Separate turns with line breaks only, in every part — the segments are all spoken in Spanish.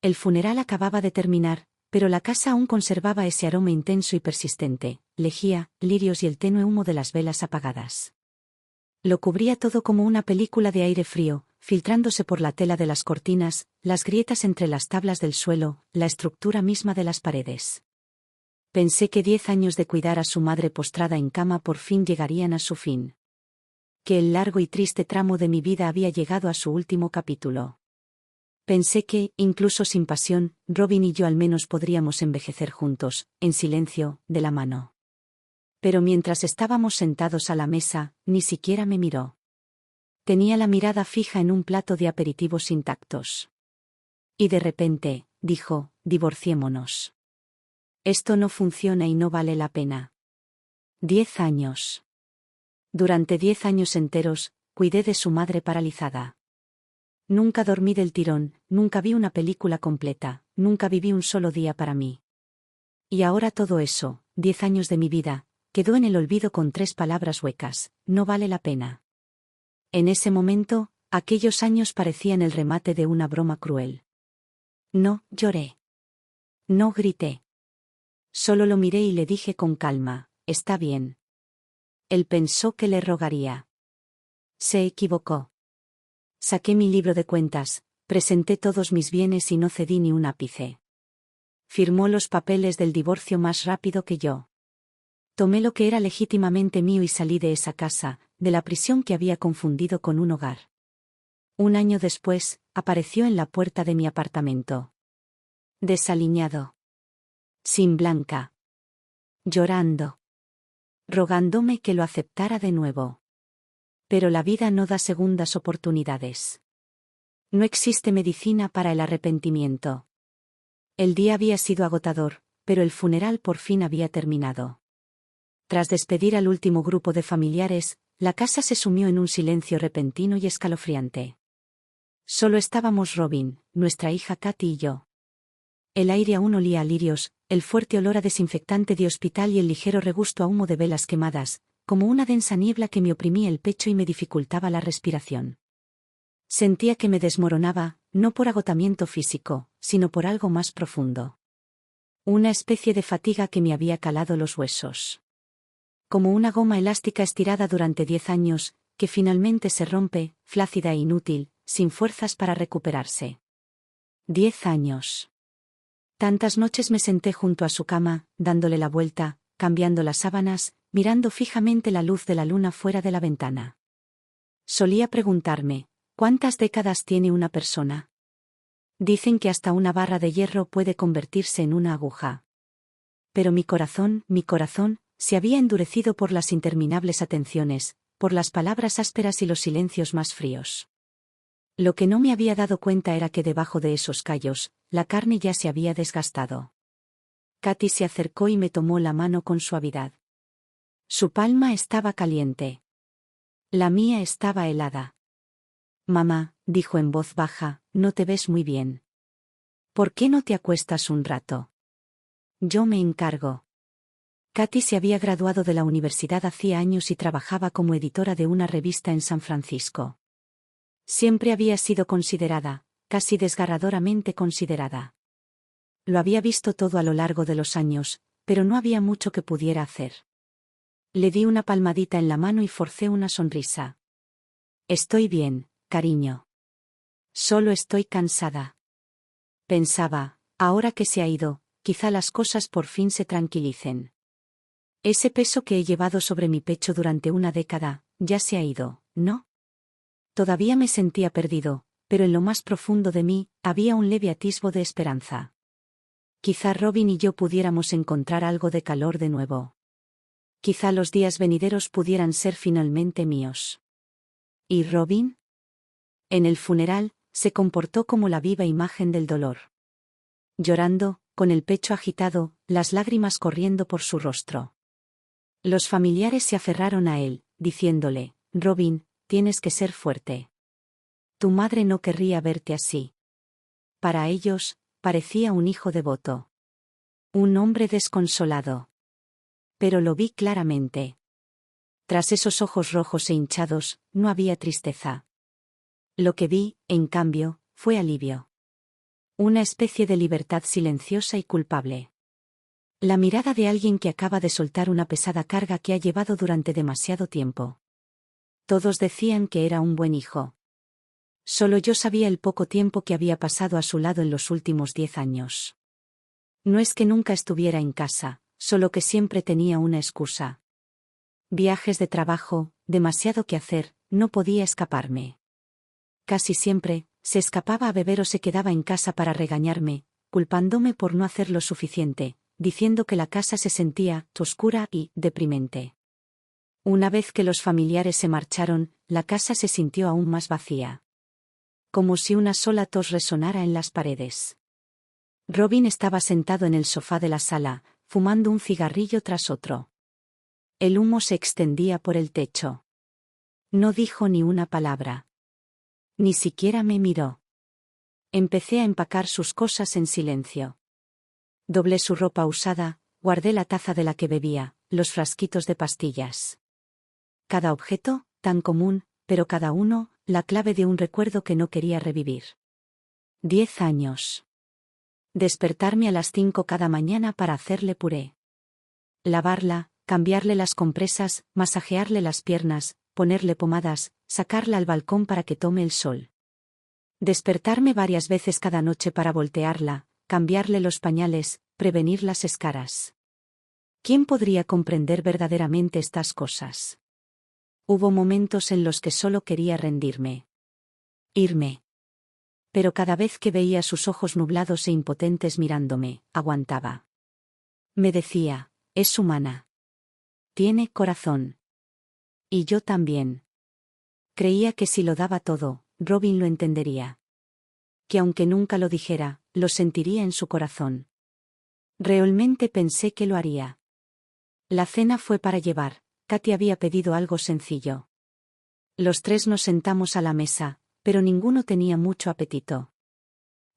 El funeral acababa de terminar, pero la casa aún conservaba ese aroma intenso y persistente, lejía, lirios y el tenue humo de las velas apagadas. Lo cubría todo como una película de aire frío, filtrándose por la tela de las cortinas, las grietas entre las tablas del suelo, la estructura misma de las paredes. Pensé que 10 años de cuidar a su madre postrada en cama por fin llegarían a su fin. Que el largo y triste tramo de mi vida había llegado a su último capítulo. Pensé que, incluso sin pasión, Robin y yo al menos podríamos envejecer juntos, en silencio, de la mano. Pero mientras estábamos sentados a la mesa, ni siquiera me miró. Tenía la mirada fija en un plato de aperitivos intactos. Y de repente, dijo, divorciémonos. Esto no funciona y no vale la pena. 10 años. Durante 10 años enteros, cuidé de su madre paralizada. Nunca dormí del tirón, nunca vi una película completa, nunca viví un solo día para mí. Y ahora todo eso, 10 años de mi vida, quedó en el olvido con 3 palabras huecas: no vale la pena. En ese momento, aquellos años parecían el remate de una broma cruel. No lloré. No grité. Solo lo miré y le dije con calma: está bien. Él pensó que le rogaría. Se equivocó. Saqué mi libro de cuentas, presenté todos mis bienes y no cedí ni un ápice. Firmó los papeles del divorcio más rápido que yo. Tomé lo que era legítimamente mío y salí de esa casa, de la prisión que había confundido con un hogar. Un año después, apareció en la puerta de mi apartamento. Desaliñado. Sin Blanca. Llorando. Rogándome que lo aceptara de nuevo. Pero la vida no da segundas oportunidades. No existe medicina para el arrepentimiento. El día había sido agotador, pero el funeral por fin había terminado. Tras despedir al último grupo de familiares, la casa se sumió en un silencio repentino y escalofriante. Solo estábamos Robin, nuestra hija Katy y yo. El aire aún olía a lirios, el fuerte olor a desinfectante de hospital y el ligero regusto a humo de velas quemadas, como una densa niebla que me oprimía el pecho y me dificultaba la respiración. Sentía que me desmoronaba, no por agotamiento físico, sino por algo más profundo. Una especie de fatiga que me había calado los huesos. Como una goma elástica estirada durante 10 años, que finalmente se rompe, flácida e inútil, sin fuerzas para recuperarse. 10 años. Tantas noches me senté junto a su cama, dándole la vuelta, cambiando las sábanas, mirando fijamente la luz de la luna fuera de la ventana. Solía preguntarme, ¿cuántas décadas tiene una persona? Dicen que hasta una barra de hierro puede convertirse en una aguja. Pero mi corazón, se había endurecido por las interminables atenciones, por las palabras ásperas y los silencios más fríos. Lo que no me había dado cuenta era que debajo de esos callos, la carne ya se había desgastado. Katy se acercó y me tomó la mano con suavidad. Su palma estaba caliente. La mía estaba helada. Mamá, dijo en voz baja, no te ves muy bien. ¿Por qué no te acuestas un rato? Yo me encargo. Katy se había graduado de la universidad hacía años y trabajaba como editora de una revista en San Francisco. Siempre había sido considerada, casi desgarradoramente considerada. Lo había visto todo a lo largo de los años, pero no había mucho que pudiera hacer. Le di una palmadita en la mano y forcé una sonrisa. Estoy bien, cariño. Solo estoy cansada. Pensaba, ahora que se ha ido, quizá las cosas por fin se tranquilicen. Ese peso que he llevado sobre mi pecho durante una década, ya se ha ido, ¿no? Todavía me sentía perdido, pero en lo más profundo de mí, había un leve atisbo de esperanza. Quizá Robin y yo pudiéramos encontrar algo de calor de nuevo. Quizá los días venideros pudieran ser finalmente míos. ¿Y Robin? En el funeral, se comportó como la viva imagen del dolor. Llorando, con el pecho agitado, las lágrimas corriendo por su rostro. Los familiares se aferraron a él, diciéndole, Robin, tienes que ser fuerte. Tu madre no querría verte así. Para ellos, parecía un hijo devoto. Un hombre desconsolado. Pero lo vi claramente. Tras esos ojos rojos e hinchados, no había tristeza. Lo que vi, en cambio, fue alivio. Una especie de libertad silenciosa y culpable. La mirada de alguien que acaba de soltar una pesada carga que ha llevado durante demasiado tiempo. Todos decían que era un buen hijo. Solo yo sabía el poco tiempo que había pasado a su lado en los últimos 10 años. No es que nunca estuviera en casa, solo que siempre tenía una excusa. Viajes de trabajo, demasiado que hacer, no podía escaparme. Casi siempre, se escapaba a beber o se quedaba en casa para regañarme, culpándome por no hacer lo suficiente, diciendo que la casa se sentía oscura y deprimente. Una vez que los familiares se marcharon, la casa se sintió aún más vacía. Como si una sola tos resonara en las paredes. Robin estaba sentado en el sofá de la sala, fumando un cigarrillo tras otro. El humo se extendía por el techo. No dijo ni una palabra. Ni siquiera me miró. Empecé a empacar sus cosas en silencio. Doblé su ropa usada, guardé la taza de la que bebía, los frasquitos de pastillas. Cada objeto, tan común, pero cada uno, la clave de un recuerdo que no quería revivir. 10 años. Despertarme a las 5 cada mañana para hacerle puré. Lavarla, cambiarle las compresas, masajearle las piernas, ponerle pomadas, sacarla al balcón para que tome el sol. Despertarme varias veces cada noche para voltearla, cambiarle los pañales, prevenir las escaras. ¿Quién podría comprender verdaderamente estas cosas? Hubo momentos en los que solo quería rendirme. Irme. Pero cada vez que veía sus ojos nublados e impotentes mirándome, aguantaba. Me decía, es humana. Tiene corazón. Y yo también. Creía que si lo daba todo, Robin lo entendería. Que aunque nunca lo dijera, lo sentiría en su corazón. Realmente pensé que lo haría. La cena fue para llevar. Katy había pedido algo sencillo. Los tres nos sentamos a la mesa, pero ninguno tenía mucho apetito.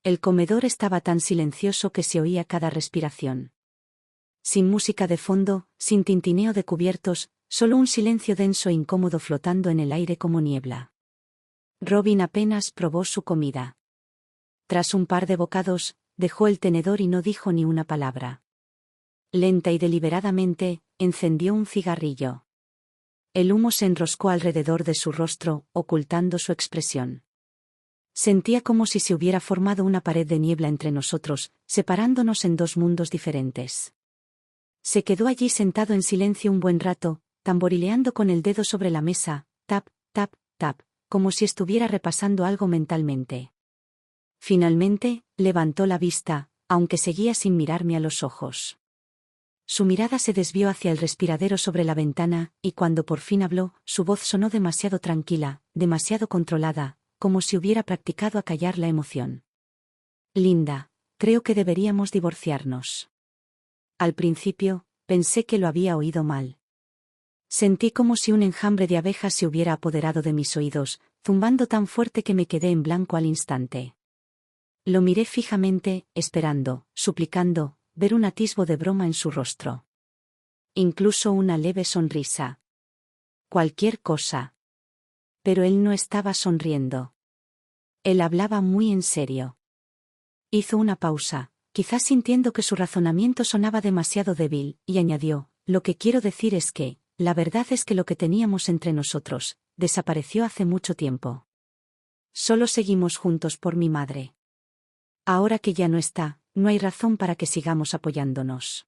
El comedor estaba tan silencioso que se oía cada respiración. Sin música de fondo, sin tintineo de cubiertos, solo un silencio denso e incómodo flotando en el aire como niebla. Robin apenas probó su comida. Tras un par de bocados, dejó el tenedor y no dijo ni una palabra. Lenta y deliberadamente, encendió un cigarrillo. El humo se enroscó alrededor de su rostro, ocultando su expresión. Sentía como si se hubiera formado una pared de niebla entre nosotros, separándonos en dos mundos diferentes. Se quedó allí sentado en silencio un buen rato, tamborileando con el dedo sobre la mesa, tap, tap, tap, como si estuviera repasando algo mentalmente. Finalmente, levantó la vista, aunque seguía sin mirarme a los ojos. Su mirada se desvió hacia el respiradero sobre la ventana, y cuando por fin habló, su voz sonó demasiado tranquila, demasiado controlada, como si hubiera practicado acallar la emoción. Linda, creo que deberíamos divorciarnos. Al principio, pensé que lo había oído mal. Sentí como si un enjambre de abejas se hubiera apoderado de mis oídos, zumbando tan fuerte que me quedé en blanco al instante. Lo miré fijamente, esperando, suplicando, ver un atisbo de broma en su rostro. Incluso una leve sonrisa. Cualquier cosa. Pero él no estaba sonriendo. Él hablaba muy en serio. Hizo una pausa, quizás sintiendo que su razonamiento sonaba demasiado débil, y añadió, lo que quiero decir es que, la verdad es que lo que teníamos entre nosotros, desapareció hace mucho tiempo. Solo seguimos juntos por mi madre. Ahora que ya no está, no hay razón para que sigamos apoyándonos.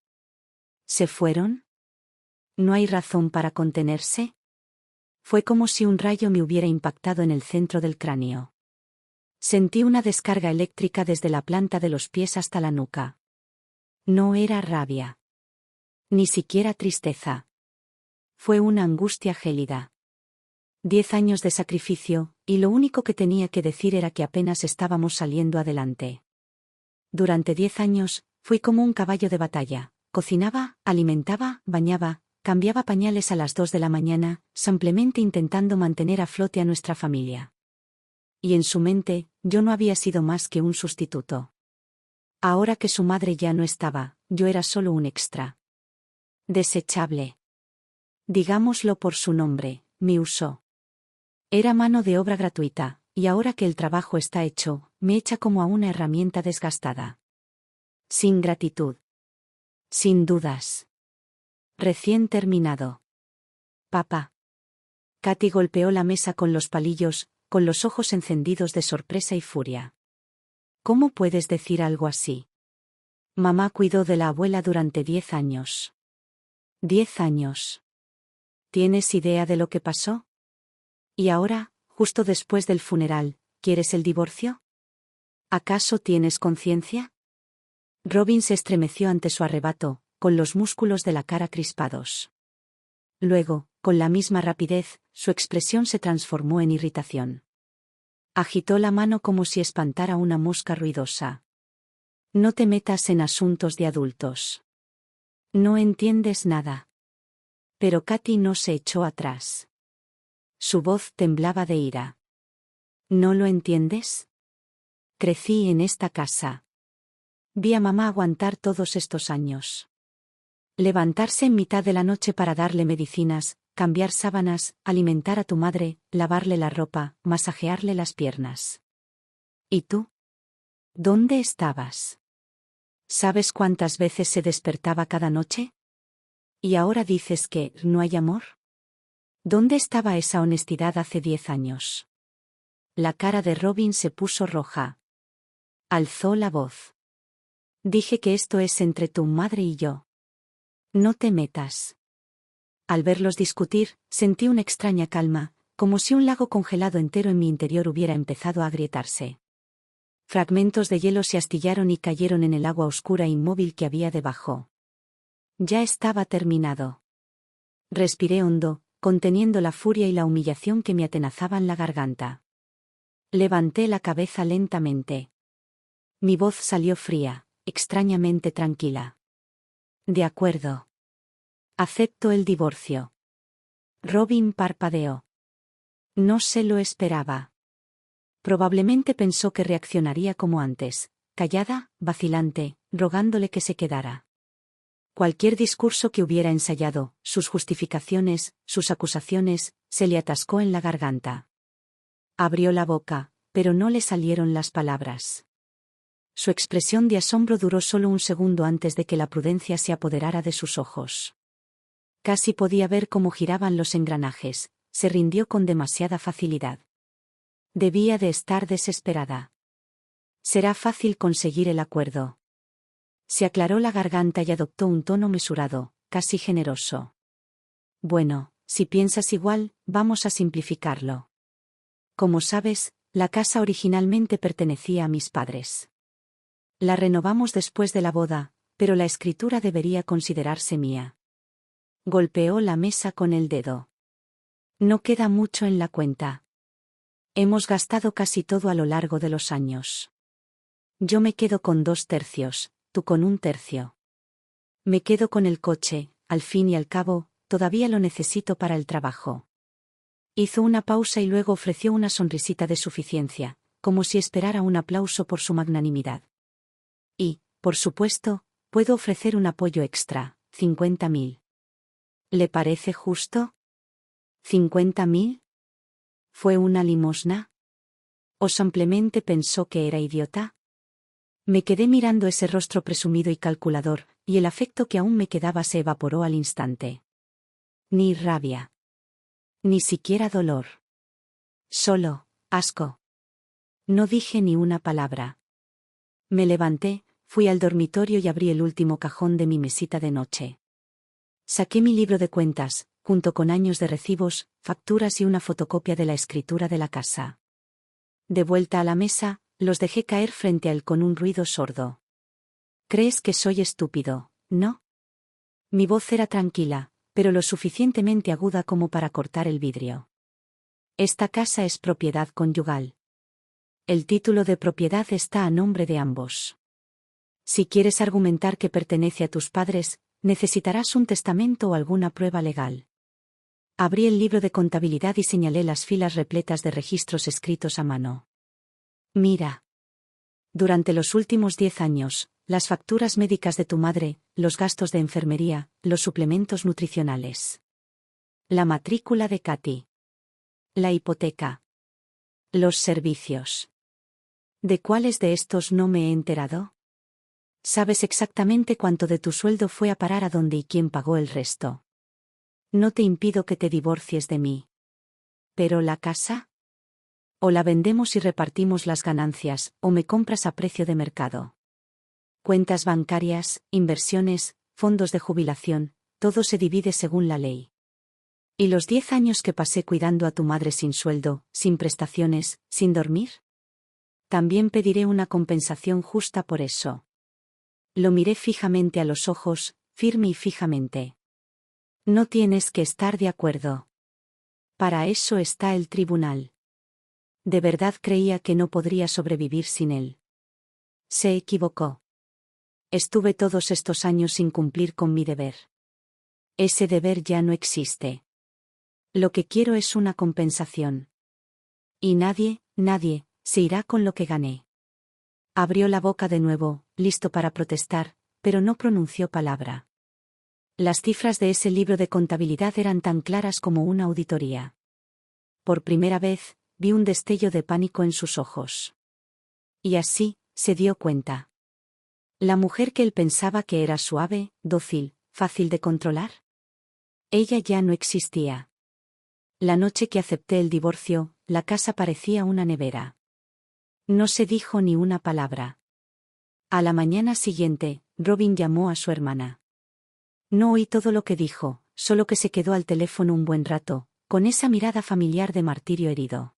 ¿Se fueron? ¿No hay razón para contenerse? Fue como si un rayo me hubiera impactado en el centro del cráneo. Sentí una descarga eléctrica desde la planta de los pies hasta la nuca. No era rabia. Ni siquiera tristeza. Fue una angustia gélida. 10 años de sacrificio, y lo único que tenía que decir era que apenas estábamos saliendo adelante. Durante 10 años, fui como un caballo de batalla. Cocinaba, alimentaba, bañaba, cambiaba pañales a las 2 de la mañana, simplemente intentando mantener a flote a nuestra familia. Y en su mente, yo no había sido más que un sustituto. Ahora que su madre ya no estaba, yo era solo un extra. Desechable. Digámoslo por su nombre, me usó. Era mano de obra gratuita, y ahora que el trabajo está hecho, me echa como a una herramienta desgastada. Sin gratitud. Sin dudas. Recién terminado. Papá. Katy golpeó la mesa con los palillos, con los ojos encendidos de sorpresa y furia. ¿Cómo puedes decir algo así? Mamá cuidó de la abuela durante 10 años. 10 años. ¿Tienes idea de lo que pasó? Y ahora, justo después del funeral, ¿quieres el divorcio? ¿Acaso tienes conciencia? Robin se estremeció ante su arrebato, con los músculos de la cara crispados. Luego, con la misma rapidez, su expresión se transformó en irritación. Agitó la mano como si espantara una mosca ruidosa. No te metas en asuntos de adultos. No entiendes nada. Pero Katy no se echó atrás. Su voz temblaba de ira. ¿No lo entiendes? Crecí en esta casa. Vi a mamá aguantar todos estos años. Levantarse en mitad de la noche para darle medicinas, cambiar sábanas, alimentar a tu madre, lavarle la ropa, masajearle las piernas. ¿Y tú? ¿Dónde estabas? ¿Sabes cuántas veces se despertaba cada noche? ¿Y ahora dices que no hay amor? ¿Dónde estaba esa honestidad hace 10 años? La cara de Robin se puso roja. Alzó la voz. Dije que esto es entre tu madre y yo. No te metas. Al verlos discutir, sentí una extraña calma, como si un lago congelado entero en mi interior hubiera empezado a agrietarse. Fragmentos de hielo se astillaron y cayeron en el agua oscura e inmóvil que había debajo. Ya estaba terminado. Respiré hondo, conteniendo la furia y la humillación que me atenazaban la garganta. Levanté la cabeza lentamente. Mi voz salió fría, extrañamente tranquila. De acuerdo. Acepto el divorcio. Robin parpadeó. No se lo esperaba. Probablemente pensó que reaccionaría como antes, callada, vacilante, rogándole que se quedara. Cualquier discurso que hubiera ensayado, sus justificaciones, sus acusaciones, se le atascó en la garganta. Abrió la boca, pero no le salieron las palabras. Su expresión de asombro duró solo un segundo antes de que la prudencia se apoderara de sus ojos. Casi podía ver cómo giraban los engranajes, se rindió con demasiada facilidad. Debía de estar desesperada. Será fácil conseguir el acuerdo. Se aclaró la garganta y adoptó un tono mesurado, casi generoso. Bueno, si piensas igual, vamos a simplificarlo. Como sabes, la casa originalmente pertenecía a mis padres. La renovamos después de la boda, pero la escritura debería considerarse mía. Golpeó la mesa con el dedo. No queda mucho en la cuenta. Hemos gastado casi todo a lo largo de los años. Yo me quedo con 2/3, tú con 1/3. Me quedo con el coche, al fin y al cabo, todavía lo necesito para el trabajo. Hizo una pausa y luego ofreció una sonrisita de suficiencia, como si esperara un aplauso por su magnanimidad. Y, por supuesto, puedo ofrecer un apoyo extra, 50.000. ¿Le parece justo? ¿50.000? ¿Fue una limosna? ¿O simplemente pensó que era idiota? Me quedé mirando ese rostro presumido y calculador, y el afecto que aún me quedaba se evaporó al instante. Ni rabia. Ni siquiera dolor. Solo, asco. No dije ni una palabra. Me levanté, fui al dormitorio y abrí el último cajón de mi mesita de noche. Saqué mi libro de cuentas, junto con años de recibos, facturas y una fotocopia de la escritura de la casa. De vuelta a la mesa, los dejé caer frente a él con un ruido sordo. ¿Crees que soy estúpido, no? Mi voz era tranquila, pero lo suficientemente aguda como para cortar el vidrio. Esta casa es propiedad conyugal. El título de propiedad está a nombre de ambos. Si quieres argumentar que pertenece a tus padres, necesitarás un testamento o alguna prueba legal. Abrí el libro de contabilidad y señalé las filas repletas de registros escritos a mano. Mira. Durante los últimos 10 años, las facturas médicas de tu madre, los gastos de enfermería, los suplementos nutricionales. La matrícula de Katy. La hipoteca. Los servicios. ¿De cuáles de estos no me he enterado? Sabes exactamente cuánto de tu sueldo fue a parar a dónde y quién pagó el resto. No te impido que te divorcies de mí. ¿Pero la casa? O la vendemos y repartimos las ganancias, o me compras a precio de mercado. Cuentas bancarias, inversiones, fondos de jubilación, todo se divide según la ley. ¿Y los 10 años que pasé cuidando a tu madre sin sueldo, sin prestaciones, sin dormir? También pediré una compensación justa por eso. Lo miré fijamente a los ojos, firme y fijamente. No tienes que estar de acuerdo. Para eso está el tribunal. De verdad creía que no podría sobrevivir sin él. Se equivocó. Estuve todos estos años sin cumplir con mi deber. Ese deber ya no existe. Lo que quiero es una compensación. Y nadie, se irá con lo que gané. Abrió la boca de nuevo, listo para protestar, pero no pronunció palabra. Las cifras de ese libro de contabilidad eran tan claras como una auditoría. Por primera vez, vi un destello de pánico en sus ojos. Y así, se dio cuenta. La mujer que él pensaba que era suave, dócil, fácil de controlar. Ella ya no existía. La noche que acepté el divorcio, la casa parecía una nevera. No se dijo ni una palabra. A la mañana siguiente, Robin llamó a su hermana. No oí todo lo que dijo, solo que se quedó al teléfono un buen rato, con esa mirada familiar de martirio herido.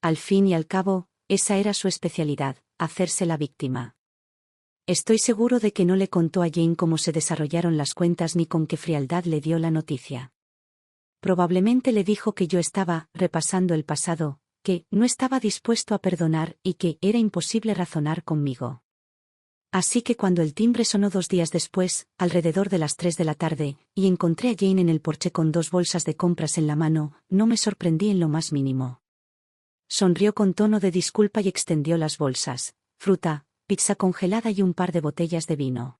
Al fin y al cabo, esa era su especialidad, hacerse la víctima. Estoy seguro de que no le contó a Jane cómo se desarrollaron las cuentas ni con qué frialdad le dio la noticia. Probablemente le dijo que yo estaba repasando el pasado, que no estaba dispuesto a perdonar y que era imposible razonar conmigo. Así que cuando el timbre sonó 2 días después, alrededor de las 3 de la tarde, y encontré a Jane en el porche con 2 bolsas de compras en la mano, no me sorprendí en lo más mínimo. Sonrió con tono de disculpa y extendió las bolsas, fruta, pizza congelada y un par de botellas de vino.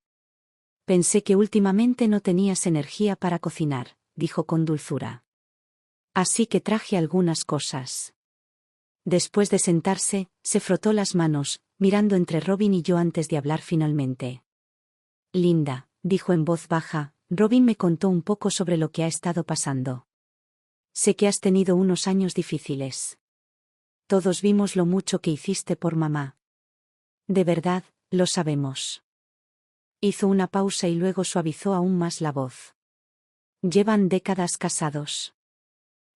Pensé que últimamente no tenías energía para cocinar, dijo con dulzura. Así que traje algunas cosas. Después de sentarse, se frotó las manos, mirando entre Robin y yo antes de hablar finalmente. Linda, dijo en voz baja, Robin me contó un poco sobre lo que ha estado pasando. Sé que has tenido unos años difíciles. Todos vimos lo mucho que hiciste por mamá. De verdad, lo sabemos. Hizo una pausa y luego suavizó aún más la voz. Llevan décadas casados.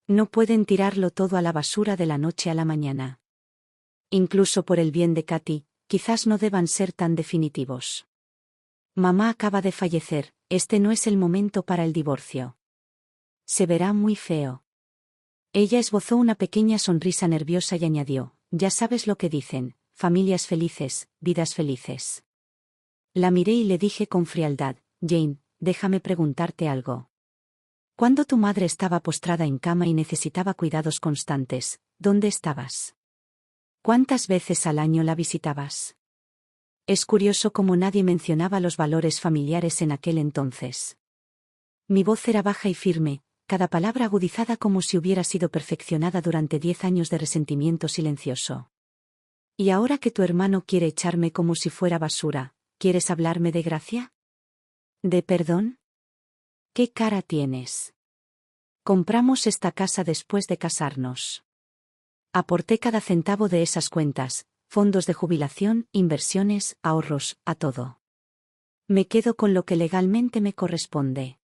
No pueden tirarlo todo a la basura de la noche a la mañana. Incluso por el bien de Katy, quizás no deban ser tan definitivos. Mamá acaba de fallecer, este no es el momento para el divorcio. Se verá muy feo. Ella esbozó una pequeña sonrisa nerviosa y añadió, ya sabes lo que dicen, familias felices, vidas felices. La miré y le dije con frialdad, Jane, déjame preguntarte algo. Cuando tu madre estaba postrada en cama y necesitaba cuidados constantes, ¿dónde estabas? ¿Cuántas veces al año la visitabas? Es curioso cómo nadie mencionaba los valores familiares en aquel entonces. Mi voz era baja y firme, cada palabra agudizada como si hubiera sido perfeccionada durante 10 años de resentimiento silencioso. Y ahora que tu hermano quiere echarme como si fuera basura, ¿quieres hablarme de gracia? ¿De perdón? ¿Qué cara tienes? Compramos esta casa después de casarnos. Aporté cada centavo de esas cuentas, fondos de jubilación, inversiones, ahorros, a todo. Me quedo con lo que legalmente me corresponde.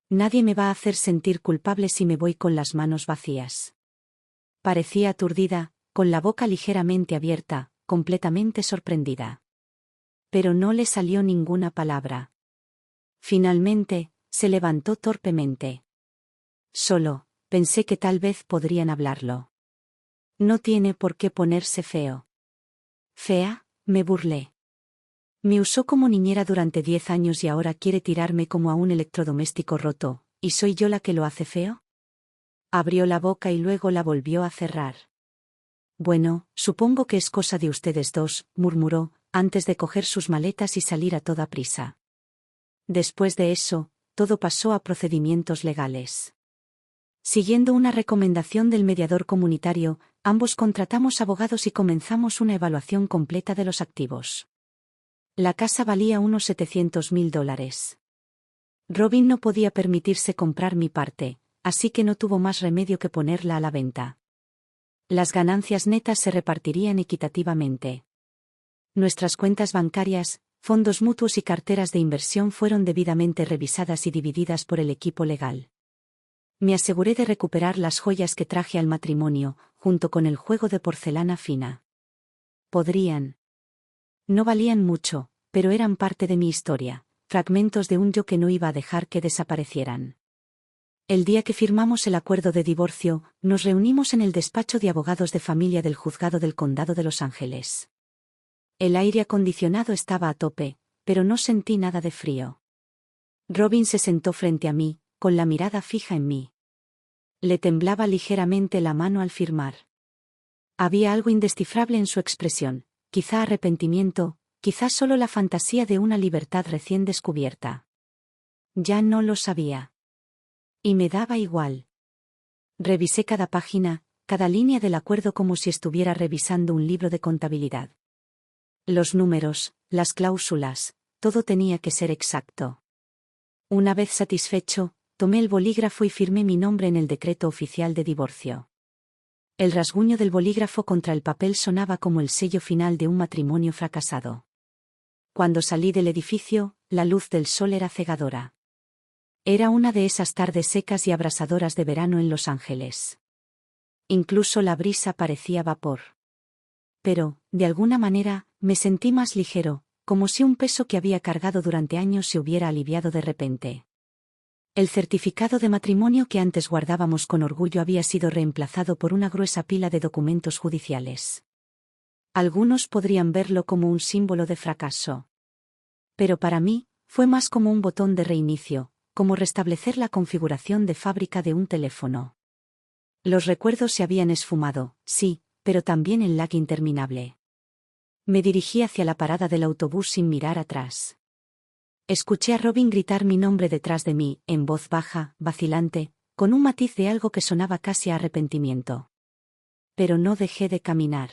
Nadie me va a hacer sentir culpable si me voy con las manos vacías. Parecía aturdida, con la boca ligeramente abierta, completamente sorprendida. Pero no le salió ninguna palabra. Finalmente, se levantó torpemente. Solo, pensé que tal vez podrían hablarlo. No tiene por qué ponerse feo. ¿Fea? Me burlé. Me usó como niñera durante 10 años y ahora quiere tirarme como a un electrodoméstico roto, ¿y soy yo la que lo hace feo? Abrió la boca y luego la volvió a cerrar. Bueno, supongo que es cosa de ustedes dos, murmuró, antes de coger sus maletas y salir a toda prisa. Después de eso, todo pasó a procedimientos legales. Siguiendo una recomendación del mediador comunitario, ambos contratamos abogados y comenzamos una evaluación completa de los activos. La casa valía unos $700.000. Robin no podía permitirse comprar mi parte, así que no tuvo más remedio que ponerla a la venta. Las ganancias netas se repartirían equitativamente. Nuestras cuentas bancarias, fondos mutuos y carteras de inversión fueron debidamente revisadas y divididas por el equipo legal. Me aseguré de recuperar las joyas que traje al matrimonio, junto con el juego de porcelana fina. No valían mucho, pero eran parte de mi historia, fragmentos de un yo que no iba a dejar que desaparecieran. El día que firmamos el acuerdo de divorcio, nos reunimos en el despacho de abogados de familia del juzgado del condado de Los Ángeles. El aire acondicionado estaba a tope, pero no sentí nada de frío. Robin se sentó frente a mí, con la mirada fija en mí. Le temblaba ligeramente la mano al firmar. Había algo indescifrable en su expresión, quizá arrepentimiento, quizá solo la fantasía de una libertad recién descubierta. Ya no lo sabía. Y me daba igual. Revisé cada página, cada línea del acuerdo como si estuviera revisando un libro de contabilidad. Los números, las cláusulas, todo tenía que ser exacto. Una vez satisfecho, tomé el bolígrafo y firmé mi nombre en el decreto oficial de divorcio. El rasguño del bolígrafo contra el papel sonaba como el sello final de un matrimonio fracasado. Cuando salí del edificio, la luz del sol era cegadora. Era una de esas tardes secas y abrasadoras de verano en Los Ángeles. Incluso la brisa parecía vapor. Pero, de alguna manera, me sentí más ligero, como si un peso que había cargado durante años se hubiera aliviado de repente. El certificado de matrimonio que antes guardábamos con orgullo había sido reemplazado por una gruesa pila de documentos judiciales. Algunos podrían verlo como un símbolo de fracaso. Pero para mí, fue más como un botón de reinicio, como restablecer la configuración de fábrica de un teléfono. Los recuerdos se habían esfumado, sí, pero también el lag interminable. Me dirigí hacia la parada del autobús sin mirar atrás. Escuché a Robin gritar mi nombre detrás de mí, en voz baja, vacilante, con un matiz de algo que sonaba casi a arrepentimiento. Pero no dejé de caminar.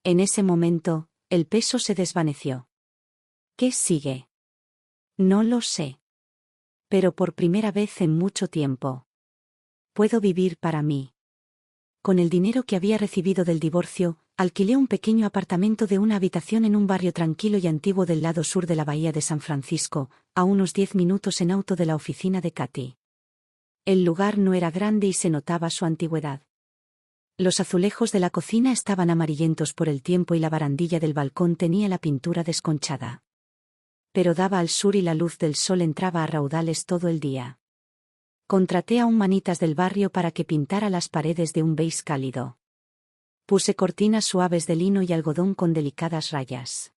En ese momento, el peso se desvaneció. ¿Qué sigue? No lo sé. Pero por primera vez en mucho tiempo. Puedo vivir para mí. Con el dinero que había recibido del divorcio, alquilé un pequeño apartamento de una habitación en un barrio tranquilo y antiguo del lado sur de la bahía de San Francisco, a unos 10 minutos en auto de la oficina de Katy. El lugar no era grande y se notaba su antigüedad. Los azulejos de la cocina estaban amarillentos por el tiempo y la barandilla del balcón tenía la pintura desconchada. Pero daba al sur y la luz del sol entraba a raudales todo el día. Contraté a un manitas del barrio para que pintara las paredes de un beige cálido. Puse cortinas suaves de lino y algodón con delicadas rayas.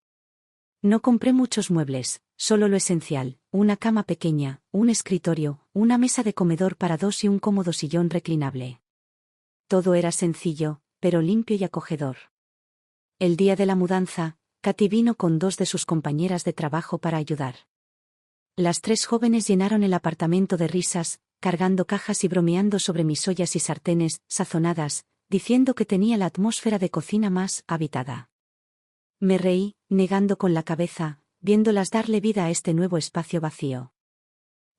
No compré muchos muebles, solo lo esencial, una cama pequeña, un escritorio, una mesa de comedor para dos y un cómodo sillón reclinable. Todo era sencillo, pero limpio y acogedor. El día de la mudanza, Katy vino con dos de sus compañeras de trabajo para ayudar. Las tres jóvenes llenaron el apartamento de risas, cargando cajas y bromeando sobre mis ollas y sartenes, sazonadas, diciendo que tenía la atmósfera de cocina más habitada. Me reí, negando con la cabeza, viéndolas darle vida a este nuevo espacio vacío.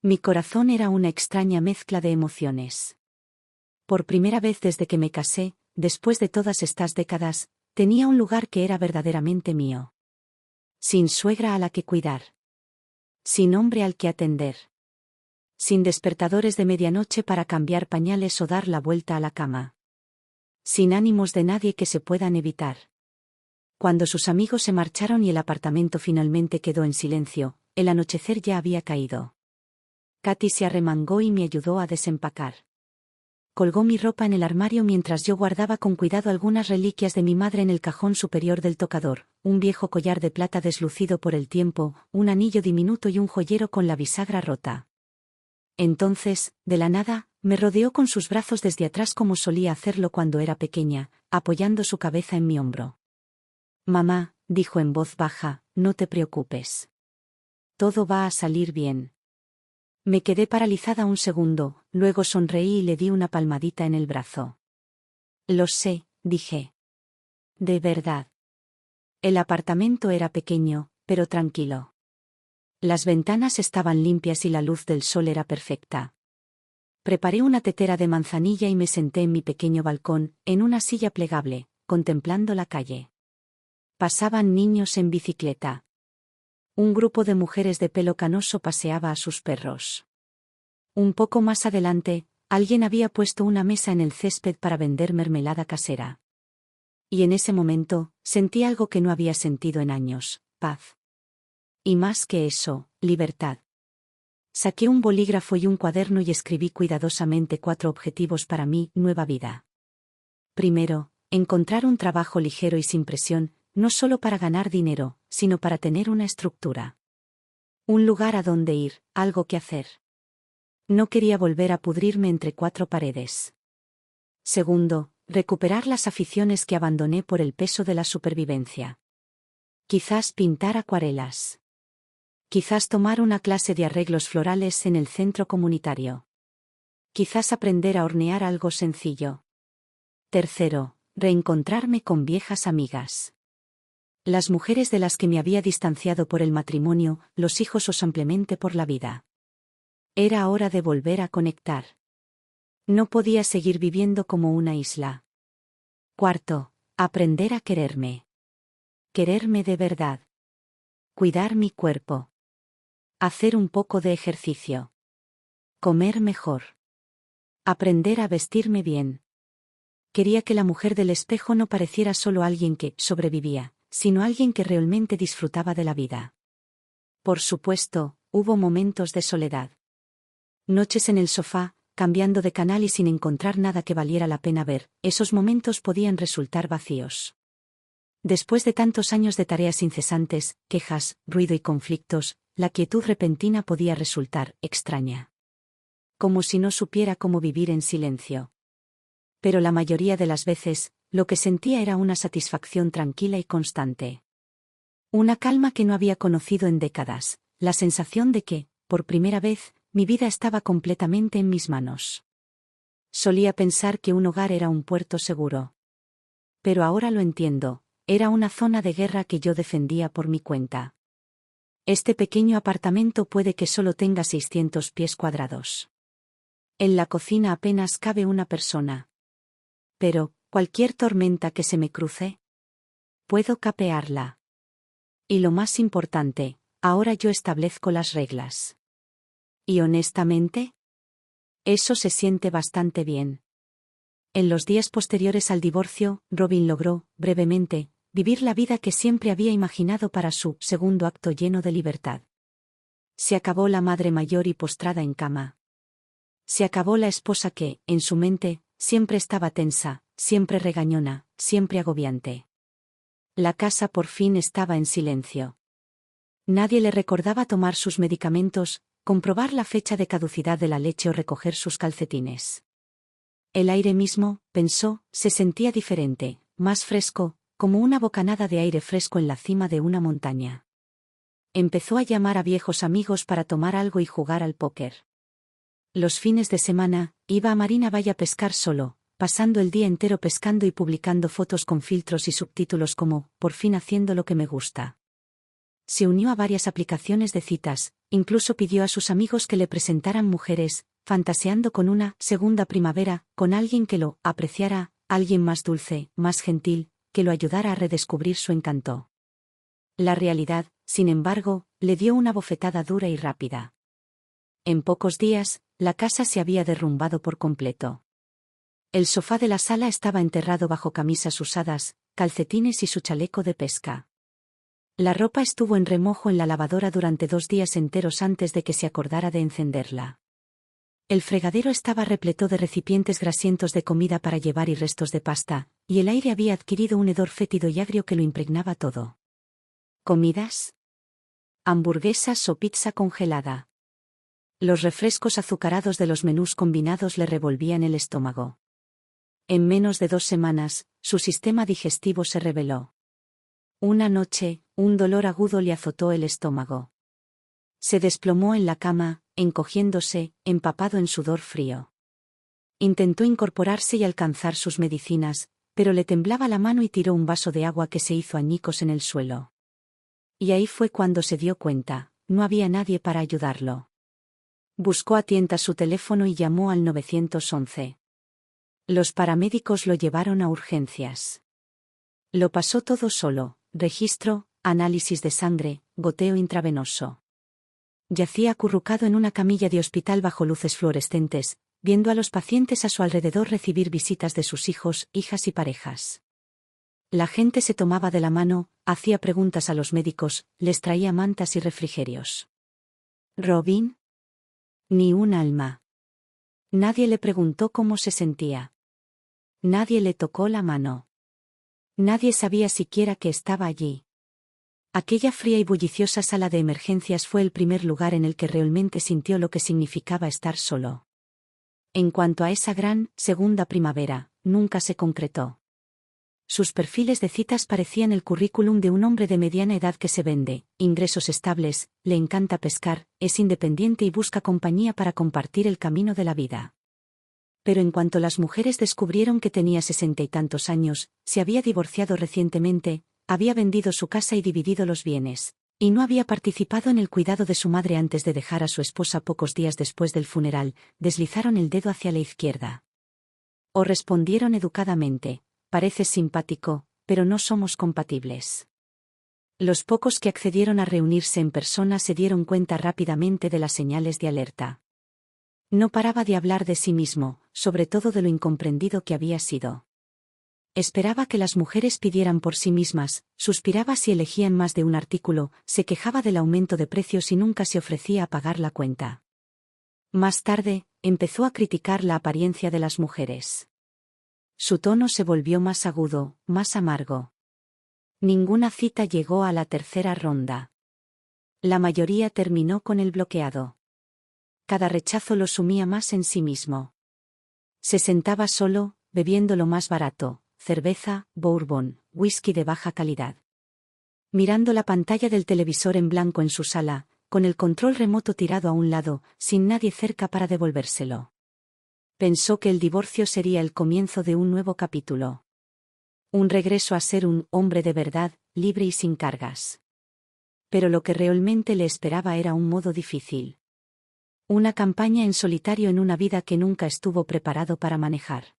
Mi corazón era una extraña mezcla de emociones. Por primera vez desde que me casé, después de todas estas décadas, tenía un lugar que era verdaderamente mío. Sin suegra a la que cuidar. Sin hombre al que atender. Sin despertadores de medianoche para cambiar pañales o dar la vuelta a la cama. Sin ánimos de nadie que se puedan evitar. Cuando sus amigos se marcharon y el apartamento finalmente quedó en silencio, el anochecer ya había caído. Katy se arremangó y me ayudó a desempacar. Colgó mi ropa en el armario mientras yo guardaba con cuidado algunas reliquias de mi madre en el cajón superior del tocador, un viejo collar de plata deslucido por el tiempo, un anillo diminuto y un joyero con la bisagra rota. Entonces, de la nada, me rodeó con sus brazos desde atrás como solía hacerlo cuando era pequeña, apoyando su cabeza en mi hombro. Mamá, dijo en voz baja, no te preocupes. Todo va a salir bien. Me quedé paralizada un segundo, luego sonreí y le di una palmadita en el brazo. Lo sé, dije. De verdad. El apartamento era pequeño, pero tranquilo. Las ventanas estaban limpias y la luz del sol era perfecta. Preparé una tetera de manzanilla y me senté en mi pequeño balcón, en una silla plegable, contemplando la calle. Pasaban niños en bicicleta. Un grupo de mujeres de pelo canoso paseaba a sus perros. Un poco más adelante, alguien había puesto una mesa en el césped para vender mermelada casera. Y en ese momento, sentí algo que no había sentido en años: paz. Y más que eso, libertad. Saqué un bolígrafo y un cuaderno y escribí cuidadosamente 4 objetivos para mi nueva vida. Primero, encontrar un trabajo ligero y sin presión, no solo para ganar dinero, sino para tener una estructura. Un lugar a donde ir, algo que hacer. No quería volver a pudrirme entre 4 paredes. Segundo, recuperar las aficiones que abandoné por el peso de la supervivencia. Quizás pintar acuarelas. Quizás tomar una clase de arreglos florales en el centro comunitario. Quizás aprender a hornear algo sencillo. Tercero, reencontrarme con viejas amigas. Las mujeres de las que me había distanciado por el matrimonio, los hijos o simplemente por la vida. Era hora de volver a conectar. No podía seguir viviendo como una isla. Cuarto, aprender a quererme. Quererme de verdad. Cuidar mi cuerpo. Hacer un poco de ejercicio. Comer mejor. Aprender a vestirme bien. Quería que la mujer del espejo no pareciera solo alguien que sobrevivía, sino alguien que realmente disfrutaba de la vida. Por supuesto, hubo momentos de soledad. Noches en el sofá, cambiando de canal y sin encontrar nada que valiera la pena ver, esos momentos podían resultar vacíos. Después de tantos años de tareas incesantes, quejas, ruido y conflictos, la quietud repentina podía resultar extraña. Como si no supiera cómo vivir en silencio. Pero la mayoría de las veces, lo que sentía era una satisfacción tranquila y constante. Una calma que no había conocido en décadas, la sensación de que, por primera vez, mi vida estaba completamente en mis manos. Solía pensar que un hogar era un puerto seguro. Pero ahora lo entiendo, era una zona de guerra que yo defendía por mi cuenta. Este pequeño apartamento puede que solo tenga 600 pies cuadrados. En la cocina apenas cabe una persona. Pero, cualquier tormenta que se me cruce, puedo capearla. Y lo más importante, ahora yo establezco las reglas. Y honestamente, eso se siente bastante bien. En los días posteriores al divorcio, Robin logró, brevemente, vivir la vida que siempre había imaginado para su segundo acto lleno de libertad. Se acabó la madre mayor y postrada en cama. Se acabó la esposa que, en su mente, siempre estaba tensa, siempre regañona, siempre agobiante. La casa por fin estaba en silencio. Nadie le recordaba tomar sus medicamentos, comprobar la fecha de caducidad de la leche o recoger sus calcetines. El aire mismo, pensó, se sentía diferente, más fresco, como una bocanada de aire fresco en la cima de una montaña. Empezó a llamar a viejos amigos para tomar algo y jugar al póker. Los fines de semana, iba a Marina Bay a pescar solo, pasando el día entero pescando y publicando fotos con filtros y subtítulos como, por fin haciendo lo que me gusta. Se unió a varias aplicaciones de citas, incluso pidió a sus amigos que le presentaran mujeres, fantaseando con una segunda primavera, con alguien que lo apreciara, alguien más dulce, más gentil, que lo ayudara a redescubrir su encanto. La realidad, sin embargo, le dio una bofetada dura y rápida. En pocos días, la casa se había derrumbado por completo. El sofá de la sala estaba enterrado bajo camisas usadas, calcetines y su chaleco de pesca. La ropa estuvo en remojo en la lavadora durante 2 días enteros antes de que se acordara de encenderla. El fregadero estaba repleto de recipientes grasientos de comida para llevar y restos de pasta, y el aire había adquirido un hedor fétido y agrio que lo impregnaba todo. ¿Comidas? Hamburguesas o pizza congelada. Los refrescos azucarados de los menús combinados le revolvían el estómago. En menos de 2 semanas, su sistema digestivo se rebeló. Una noche, un dolor agudo le azotó el estómago. Se desplomó en la cama, encogiéndose, empapado en sudor frío. Intentó incorporarse y alcanzar sus medicinas, pero le temblaba la mano y tiró un vaso de agua que se hizo añicos en el suelo. Y ahí fue cuando se dio cuenta, no había nadie para ayudarlo. Buscó a tientas su teléfono y llamó al 911. Los paramédicos lo llevaron a urgencias. Lo pasó todo solo: registro, análisis de sangre, goteo intravenoso. Yacía acurrucado en una camilla de hospital bajo luces fluorescentes, viendo a los pacientes a su alrededor recibir visitas de sus hijos, hijas y parejas. La gente se tomaba de la mano, hacía preguntas a los médicos, les traía mantas y refrigerios. ¿Robin? Ni un alma. Nadie le preguntó cómo se sentía. Nadie le tocó la mano. Nadie sabía siquiera que estaba allí. Aquella fría y bulliciosa sala de emergencias fue el primer lugar en el que realmente sintió lo que significaba estar solo. En cuanto a esa gran, segunda primavera, nunca se concretó. Sus perfiles de citas parecían el currículum de un hombre de mediana edad que se vende: ingresos estables, le encanta pescar, es independiente y busca compañía para compartir el camino de la vida. Pero en cuanto las mujeres descubrieron que tenía 60 y tantos años, se había divorciado recientemente, había vendido su casa y dividido los bienes, y no había participado en el cuidado de su madre antes de dejar a su esposa pocos días después del funeral, deslizaron el dedo hacia la izquierda. O respondieron educadamente: pareces simpático, pero no somos compatibles. Los pocos que accedieron a reunirse en persona se dieron cuenta rápidamente de las señales de alerta. No paraba de hablar de sí mismo, sobre todo de lo incomprendido que había sido. Esperaba que las mujeres pidieran por sí mismas, suspiraba si elegían más de un artículo, se quejaba del aumento de precios y nunca se ofrecía a pagar la cuenta. Más tarde, empezó a criticar la apariencia de las mujeres. Su tono se volvió más agudo, más amargo. Ninguna cita llegó a la tercera ronda. La mayoría terminó con el bloqueado. Cada rechazo lo sumía más en sí mismo. Se sentaba solo, bebiendo lo más barato: cerveza, bourbon, whisky de baja calidad. Mirando la pantalla del televisor en blanco en su sala, con el control remoto tirado a un lado, sin nadie cerca para devolvérselo. Pensó que el divorcio sería el comienzo de un nuevo capítulo. Un regreso a ser un hombre de verdad, libre y sin cargas. Pero lo que realmente le esperaba era un modo difícil. Una campaña en solitario en una vida que nunca estuvo preparado para manejar.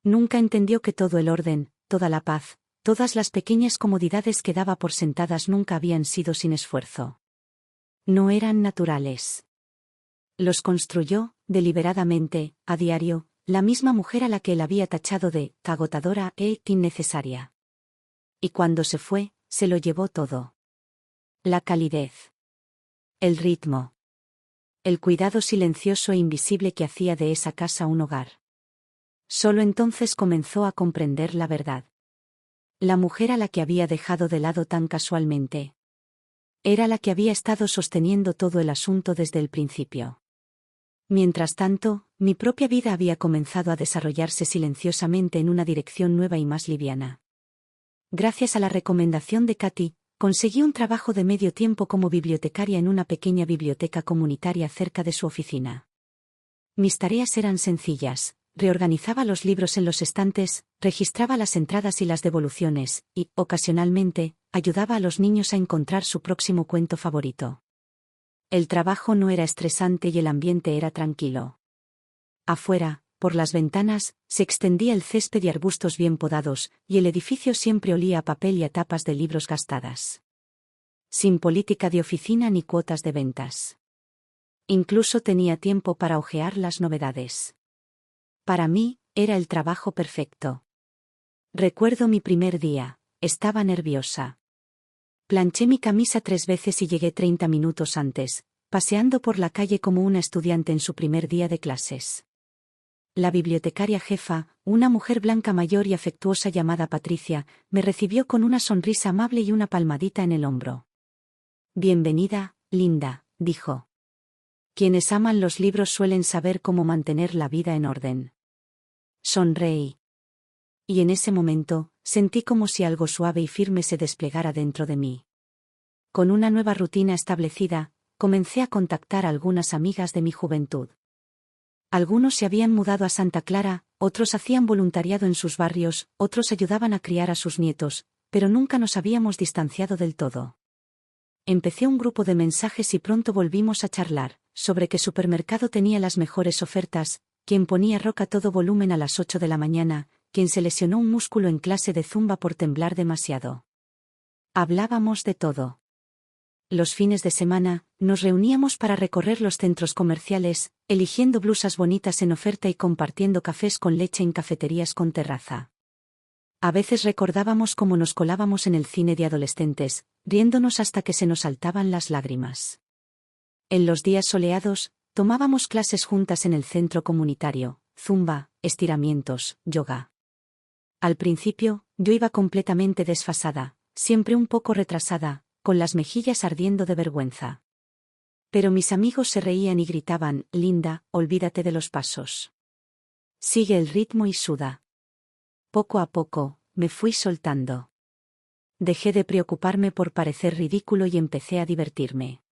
Nunca entendió que todo el orden, toda la paz, todas las pequeñas comodidades que daba por sentadas nunca habían sido sin esfuerzo. No eran naturales. Los construyó, deliberadamente, a diario, la misma mujer a la que él había tachado de agotadora e innecesaria. Y cuando se fue, se lo llevó todo. La calidez. El ritmo. El cuidado silencioso e invisible que hacía de esa casa un hogar. Solo entonces comenzó a comprender la verdad. La mujer a la que había dejado de lado tan casualmente. Era la que había estado sosteniendo todo el asunto desde el principio. Mientras tanto, mi propia vida había comenzado a desarrollarse silenciosamente en una dirección nueva y más liviana. Gracias a la recomendación de Katy, conseguí un trabajo de medio tiempo como bibliotecaria en una pequeña biblioteca comunitaria cerca de su oficina. Mis tareas eran sencillas: reorganizaba los libros en los estantes, registraba las entradas y las devoluciones, y, ocasionalmente, ayudaba a los niños a encontrar su próximo cuento favorito. El trabajo no era estresante y el ambiente era tranquilo. Afuera, por las ventanas, se extendía el césped y arbustos bien podados, y el edificio siempre olía a papel y a tapas de libros gastadas. Sin política de oficina ni cuotas de ventas. Incluso tenía tiempo para hojear las novedades. Para mí, era el trabajo perfecto. Recuerdo mi primer día: estaba nerviosa. Planché mi camisa 3 veces y llegué 30 minutos antes, paseando por la calle como una estudiante en su primer día de clases. La bibliotecaria jefa, una mujer blanca mayor y afectuosa llamada Patricia, me recibió con una sonrisa amable y una palmadita en el hombro. «Bienvenida, Linda», dijo. «Quienes aman los libros suelen saber cómo mantener la vida en orden». Sonreí. Y en ese momento, sentí como si algo suave y firme se desplegara dentro de mí. Con una nueva rutina establecida, comencé a contactar a algunas amigas de mi juventud. Algunos se habían mudado a Santa Clara, otros hacían voluntariado en sus barrios, otros ayudaban a criar a sus nietos, pero nunca nos habíamos distanciado del todo. Empecé un grupo de mensajes y pronto volvimos a charlar, sobre qué supermercado tenía las mejores ofertas, quién ponía rock a todo volumen a las 8 de la mañana, quién se lesionó un músculo en clase de zumba por temblar demasiado. Hablábamos de todo. Los fines de semana, nos reuníamos para recorrer los centros comerciales, eligiendo blusas bonitas en oferta y compartiendo cafés con leche en cafeterías con terraza. A veces recordábamos cómo nos colábamos en el cine de adolescentes, riéndonos hasta que se nos saltaban las lágrimas. En los días soleados, tomábamos clases juntas en el centro comunitario, zumba, estiramientos, yoga. Al principio, yo iba completamente desfasada, siempre un poco retrasada, con las mejillas ardiendo de vergüenza. Pero mis amigos se reían y gritaban: Linda, olvídate de los pasos. Sigue el ritmo y suda. Poco a poco, me fui soltando. Dejé de preocuparme por parecer ridículo y empecé a divertirme.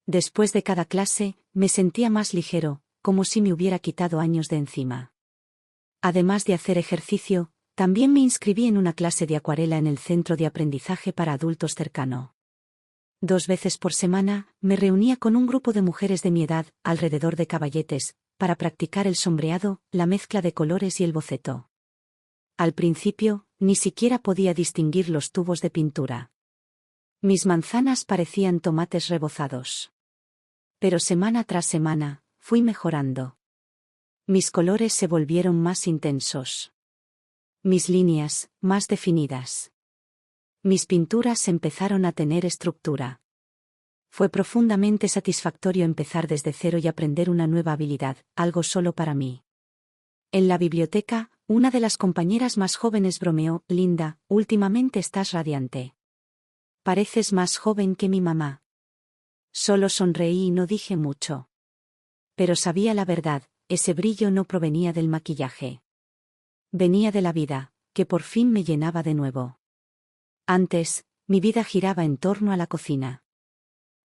Después de cada clase, me sentía más ligero, como si me hubiera quitado años de encima. Además de hacer ejercicio, también me inscribí en una clase de acuarela en el centro de aprendizaje para adultos cercano. 2 veces por semana, me reunía con un grupo de mujeres de mi edad, alrededor de caballetes, para practicar el sombreado, la mezcla de colores y el boceto. Al principio, ni siquiera podía distinguir los tubos de pintura. Mis manzanas parecían tomates rebozados. Pero semana tras semana, fui mejorando. Mis colores se volvieron más intensos. Mis líneas, más definidas. Mis pinturas empezaron a tener estructura. Fue profundamente satisfactorio empezar desde cero y aprender una nueva habilidad, algo solo para mí. En la biblioteca, una de las compañeras más jóvenes bromeó: Linda, últimamente estás radiante. Pareces más joven que mi mamá. Solo sonreí y no dije mucho. Pero sabía la verdad, ese brillo no provenía del maquillaje. Venía de la vida, que por fin me llenaba de nuevo. Antes, mi vida giraba en torno a la cocina.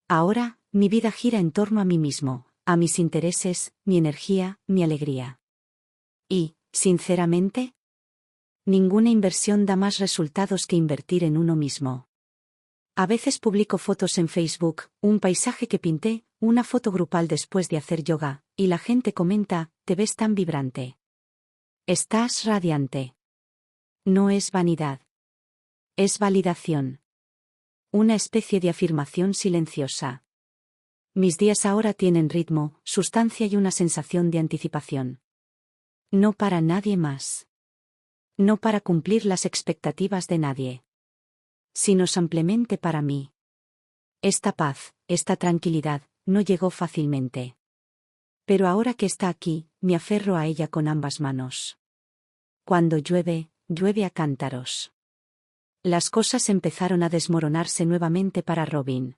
Ahora, mi vida gira en torno a mí mismo, a mis intereses, mi energía, mi alegría. Y, sinceramente, ninguna inversión da más resultados que invertir en uno mismo. A veces publico fotos en Facebook, un paisaje que pinté, una foto grupal después de hacer yoga, y la gente comenta: te ves tan vibrante. Estás radiante. No es vanidad. Es validación. Una especie de afirmación silenciosa. Mis días ahora tienen ritmo, sustancia y una sensación de anticipación. No para nadie más. No para cumplir las expectativas de nadie. Sino simplemente para mí. Esta paz, esta tranquilidad, no llegó fácilmente. Pero ahora que está aquí, me aferro a ella con ambas manos. Cuando llueve, llueve a cántaros. Las cosas empezaron a desmoronarse nuevamente para Robin.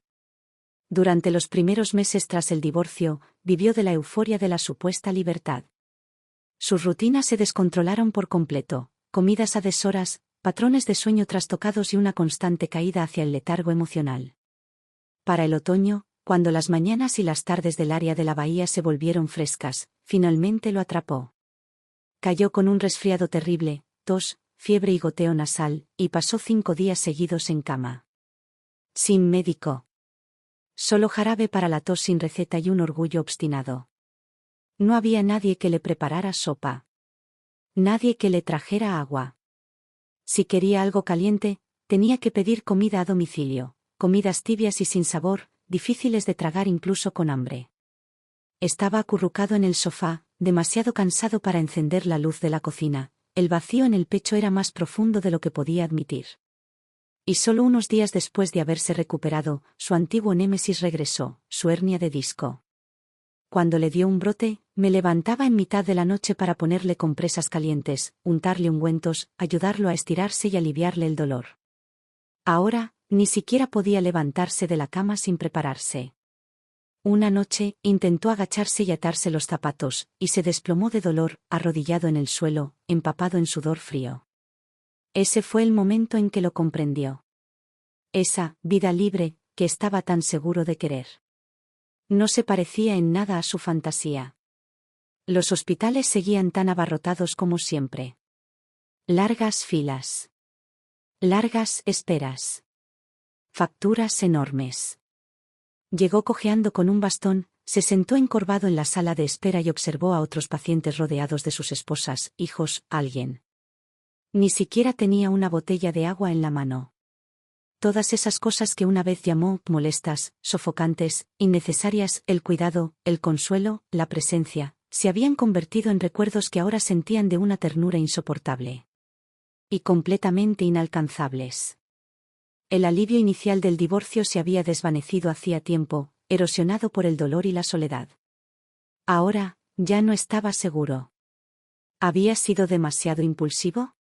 Durante los primeros meses tras el divorcio, vivió de la euforia de la supuesta libertad. Sus rutinas se descontrolaron por completo, comidas a deshoras, patrones de sueño trastocados y una constante caída hacia el letargo emocional. Para el otoño, cuando las mañanas y las tardes del área de la bahía se volvieron frescas, finalmente lo atrapó. Cayó con un resfriado terrible, tos, fiebre y goteo nasal, y pasó 5 días seguidos en cama. Sin médico. Solo jarabe para la tos sin receta y un orgullo obstinado. No había nadie que le preparara sopa. Nadie que le trajera agua. Si quería algo caliente, tenía que pedir comida a domicilio, comidas tibias y sin sabor, difíciles de tragar incluso con hambre. Estaba acurrucado en el sofá, demasiado cansado para encender la luz de la cocina. El vacío en el pecho era más profundo de lo que podía admitir. Y solo unos días después de haberse recuperado, su antiguo némesis regresó, su hernia de disco. Cuando le dio un brote, me levantaba en mitad de la noche para ponerle compresas calientes, untarle ungüentos, ayudarlo a estirarse y aliviarle el dolor. Ahora, ni siquiera podía levantarse de la cama sin prepararse. Una noche, intentó agacharse y atarse los zapatos, y se desplomó de dolor, arrodillado en el suelo, empapado en sudor frío. Ese fue el momento en que lo comprendió. Esa vida libre, que estaba tan seguro de querer. No se parecía en nada a su fantasía. Los hospitales seguían tan abarrotados como siempre. Largas filas. Largas esperas. Facturas enormes. Llegó cojeando con un bastón, se sentó encorvado en la sala de espera y observó a otros pacientes rodeados de sus esposas, hijos, alguien. Ni siquiera tenía una botella de agua en la mano. Todas esas cosas que una vez llamó molestas, sofocantes, innecesarias, el cuidado, el consuelo, la presencia, se habían convertido en recuerdos que ahora sentían de una ternura insoportable. Y completamente inalcanzables. El alivio inicial del divorcio se había desvanecido hacía tiempo, erosionado por el dolor y la soledad. Ahora, ya no estaba seguro. ¿Había sido demasiado impulsivo?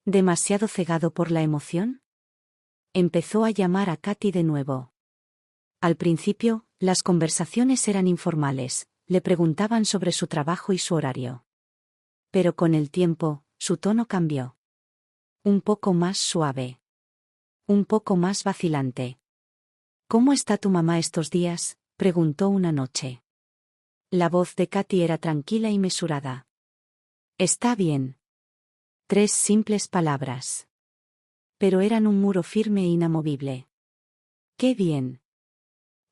¿Demasiado cegado por la emoción? Empezó a llamar a Katy de nuevo. Al principio, las conversaciones eran informales, le preguntaban sobre su trabajo y su horario. Pero con el tiempo, su tono cambió. Un poco más suave. Un poco más vacilante. ¿Cómo está tu mamá estos días?, preguntó una noche. La voz de Katy era tranquila y mesurada. Está bien. 3 simples palabras. Pero eran un muro firme e inamovible. ¡Qué bien!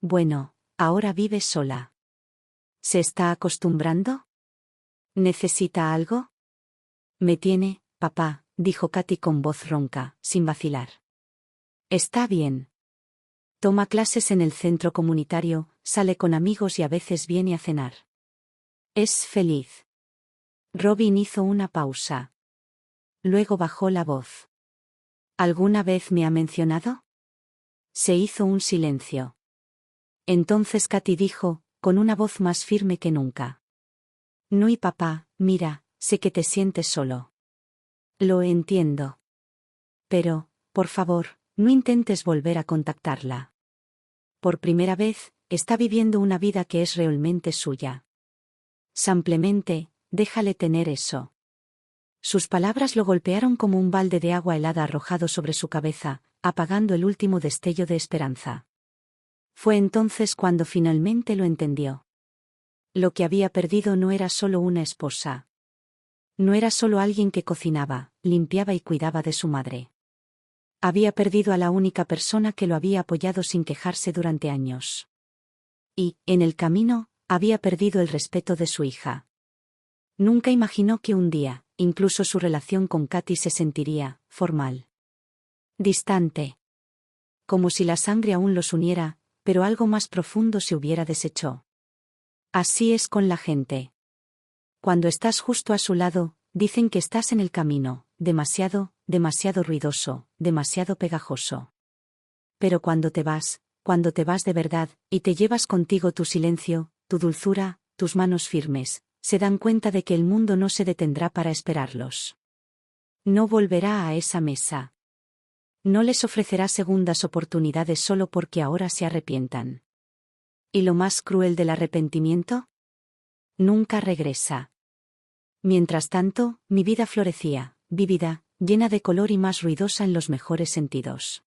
Bueno, ahora vive sola. ¿Se está acostumbrando? ¿Necesita algo? Me tiene, papá, dijo Katy con voz ronca, sin vacilar. Está bien. Toma clases en el centro comunitario, sale con amigos y a veces viene a cenar. Es feliz. Robin hizo una pausa. Luego bajó la voz. ¿Alguna vez me ha mencionado? Se hizo un silencio. Entonces Katy dijo, con una voz más firme que nunca. No, y papá, mira, sé que te sientes solo. Lo entiendo. Pero, por favor, no intentes volver a contactarla. Por primera vez, está viviendo una vida que es realmente suya. Simplemente, déjale tener eso. Sus palabras lo golpearon como un balde de agua helada arrojado sobre su cabeza, apagando el último destello de esperanza. Fue entonces cuando finalmente lo entendió. Lo que había perdido no era solo una esposa. No era solo alguien que cocinaba, limpiaba y cuidaba de su madre. Había perdido a la única persona que lo había apoyado sin quejarse durante años. Y, en el camino, había perdido el respeto de su hija. Nunca imaginó que un día, incluso su relación con Katy se sentiría formal. Distante. Como si la sangre aún los uniera, pero algo más profundo se hubiera deshecho. Así es con la gente. Cuando estás justo a su lado, dicen que estás en el camino, demasiado ruidoso, demasiado pegajoso. Pero cuando te vas de verdad, y te llevas contigo tu silencio, tu dulzura, tus manos firmes, se dan cuenta de que el mundo no se detendrá para esperarlos. No volverá a esa mesa. No les ofrecerá segundas oportunidades solo porque ahora se arrepientan. ¿Y lo más cruel del arrepentimiento? Nunca regresa. Mientras tanto, mi vida florecía, vívida, llena de color y más ruidosa en los mejores sentidos.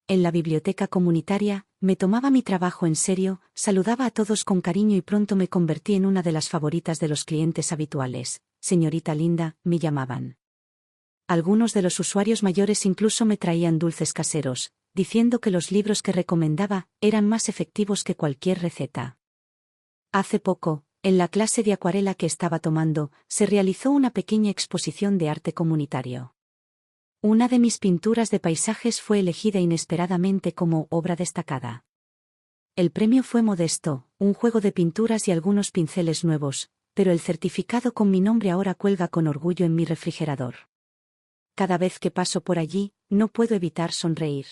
En la biblioteca comunitaria, me tomaba mi trabajo en serio, saludaba a todos con cariño y pronto me convertí en una de las favoritas de los clientes habituales. Señorita linda, me llamaban. Algunos de los usuarios mayores incluso me traían dulces caseros, diciendo que los libros que recomendaba eran más efectivos que cualquier receta. Hace poco, en la clase de acuarela que estaba tomando, se realizó una pequeña exposición de arte comunitario. Una de mis pinturas de paisajes fue elegida inesperadamente como obra destacada. El premio fue modesto, un juego de pinturas y algunos pinceles nuevos, pero el certificado con mi nombre ahora cuelga con orgullo en mi refrigerador. Cada vez que paso por allí, no puedo evitar sonreír.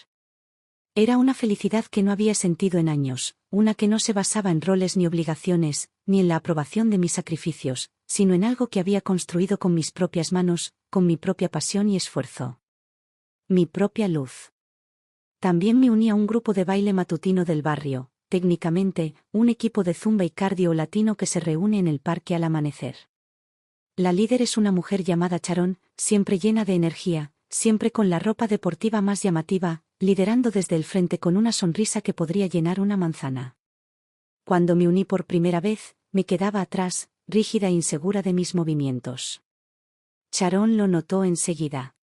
Era una felicidad que no había sentido en años, una que no se basaba en roles ni obligaciones, ni en la aprobación de mis sacrificios, sino en algo que había construido con mis propias manos, con mi propia pasión y esfuerzo. Mi propia luz. También me uní a un grupo de baile matutino del barrio, técnicamente, un equipo de zumba y cardio latino que se reúne en el parque al amanecer. La líder es una mujer llamada Sharon, siempre llena de energía, siempre con la ropa deportiva más llamativa, liderando desde el frente con una sonrisa que podría llenar una manzana. Cuando me uní por primera vez, me quedaba atrás, rígida e insegura de mis movimientos. Sharon lo notó enseguida.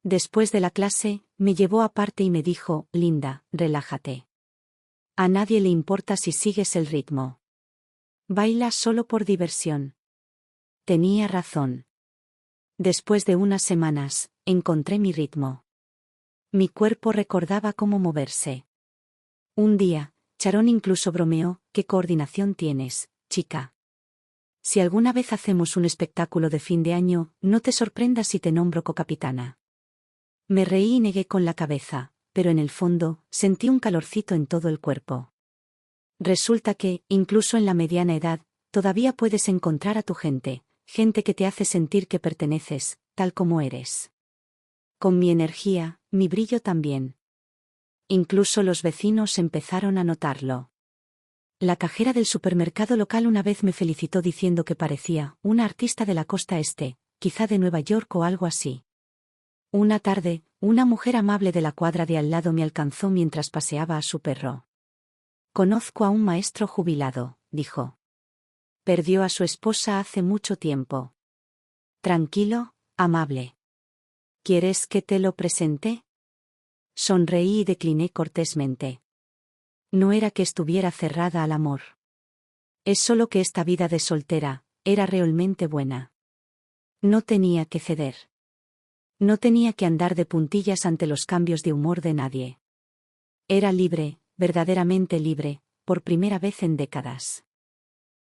Después de la clase, me llevó aparte y me dijo: Linda, relájate. A nadie le importa si sigues el ritmo. Baila solo por diversión. Tenía razón. Después de unas semanas, encontré mi ritmo. Mi cuerpo recordaba cómo moverse. Un día, Sharon incluso bromeó: ¿qué coordinación tienes, chica? Si alguna vez hacemos un espectáculo de fin de año, no te sorprendas si te nombro cocapitana. Me reí y negué con la cabeza, pero en el fondo, sentí un calorcito en todo el cuerpo. Resulta que, incluso en la mediana edad, todavía puedes encontrar a tu gente, gente que te hace sentir que perteneces, tal como eres. Con mi energía, mi brillo también. Incluso los vecinos empezaron a notarlo. La cajera del supermercado local una vez me felicitó diciendo que parecía una artista de la costa este, quizá de Nueva York o algo así. Una tarde, una mujer amable de la cuadra de al lado me alcanzó mientras paseaba a su perro. Conozco a un maestro jubilado, dijo. Perdió a su esposa hace mucho tiempo. Tranquilo, amable. ¿Quieres que te lo presente? Sonreí y decliné cortésmente. No era que estuviera cerrada al amor. Es solo que esta vida de soltera era realmente buena. No tenía que ceder. No tenía que andar de puntillas ante los cambios de humor de nadie. Era libre, verdaderamente libre, por primera vez en décadas.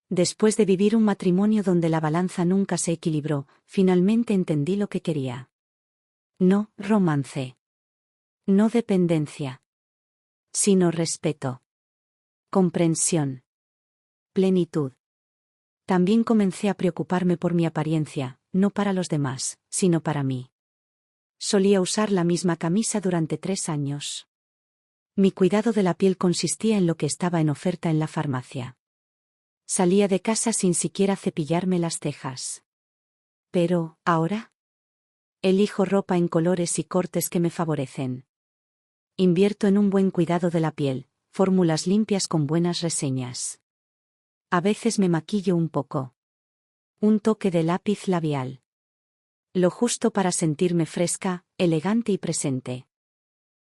Después de vivir un matrimonio donde la balanza nunca se equilibró, finalmente entendí lo que quería. No romance. No dependencia. Sino respeto. Comprensión. Plenitud. También comencé a preocuparme por mi apariencia, no para los demás, sino para mí. Solía usar la misma camisa durante 3 años. Mi cuidado de la piel consistía en lo que estaba en oferta en la farmacia. Salía de casa sin siquiera cepillarme las cejas. Pero, ¿ahora? Elijo ropa en colores y cortes que me favorecen. Invierto en un buen cuidado de la piel, fórmulas limpias con buenas reseñas. A veces me maquillo un poco. Un toque de lápiz labial. Lo justo para sentirme fresca, elegante y presente.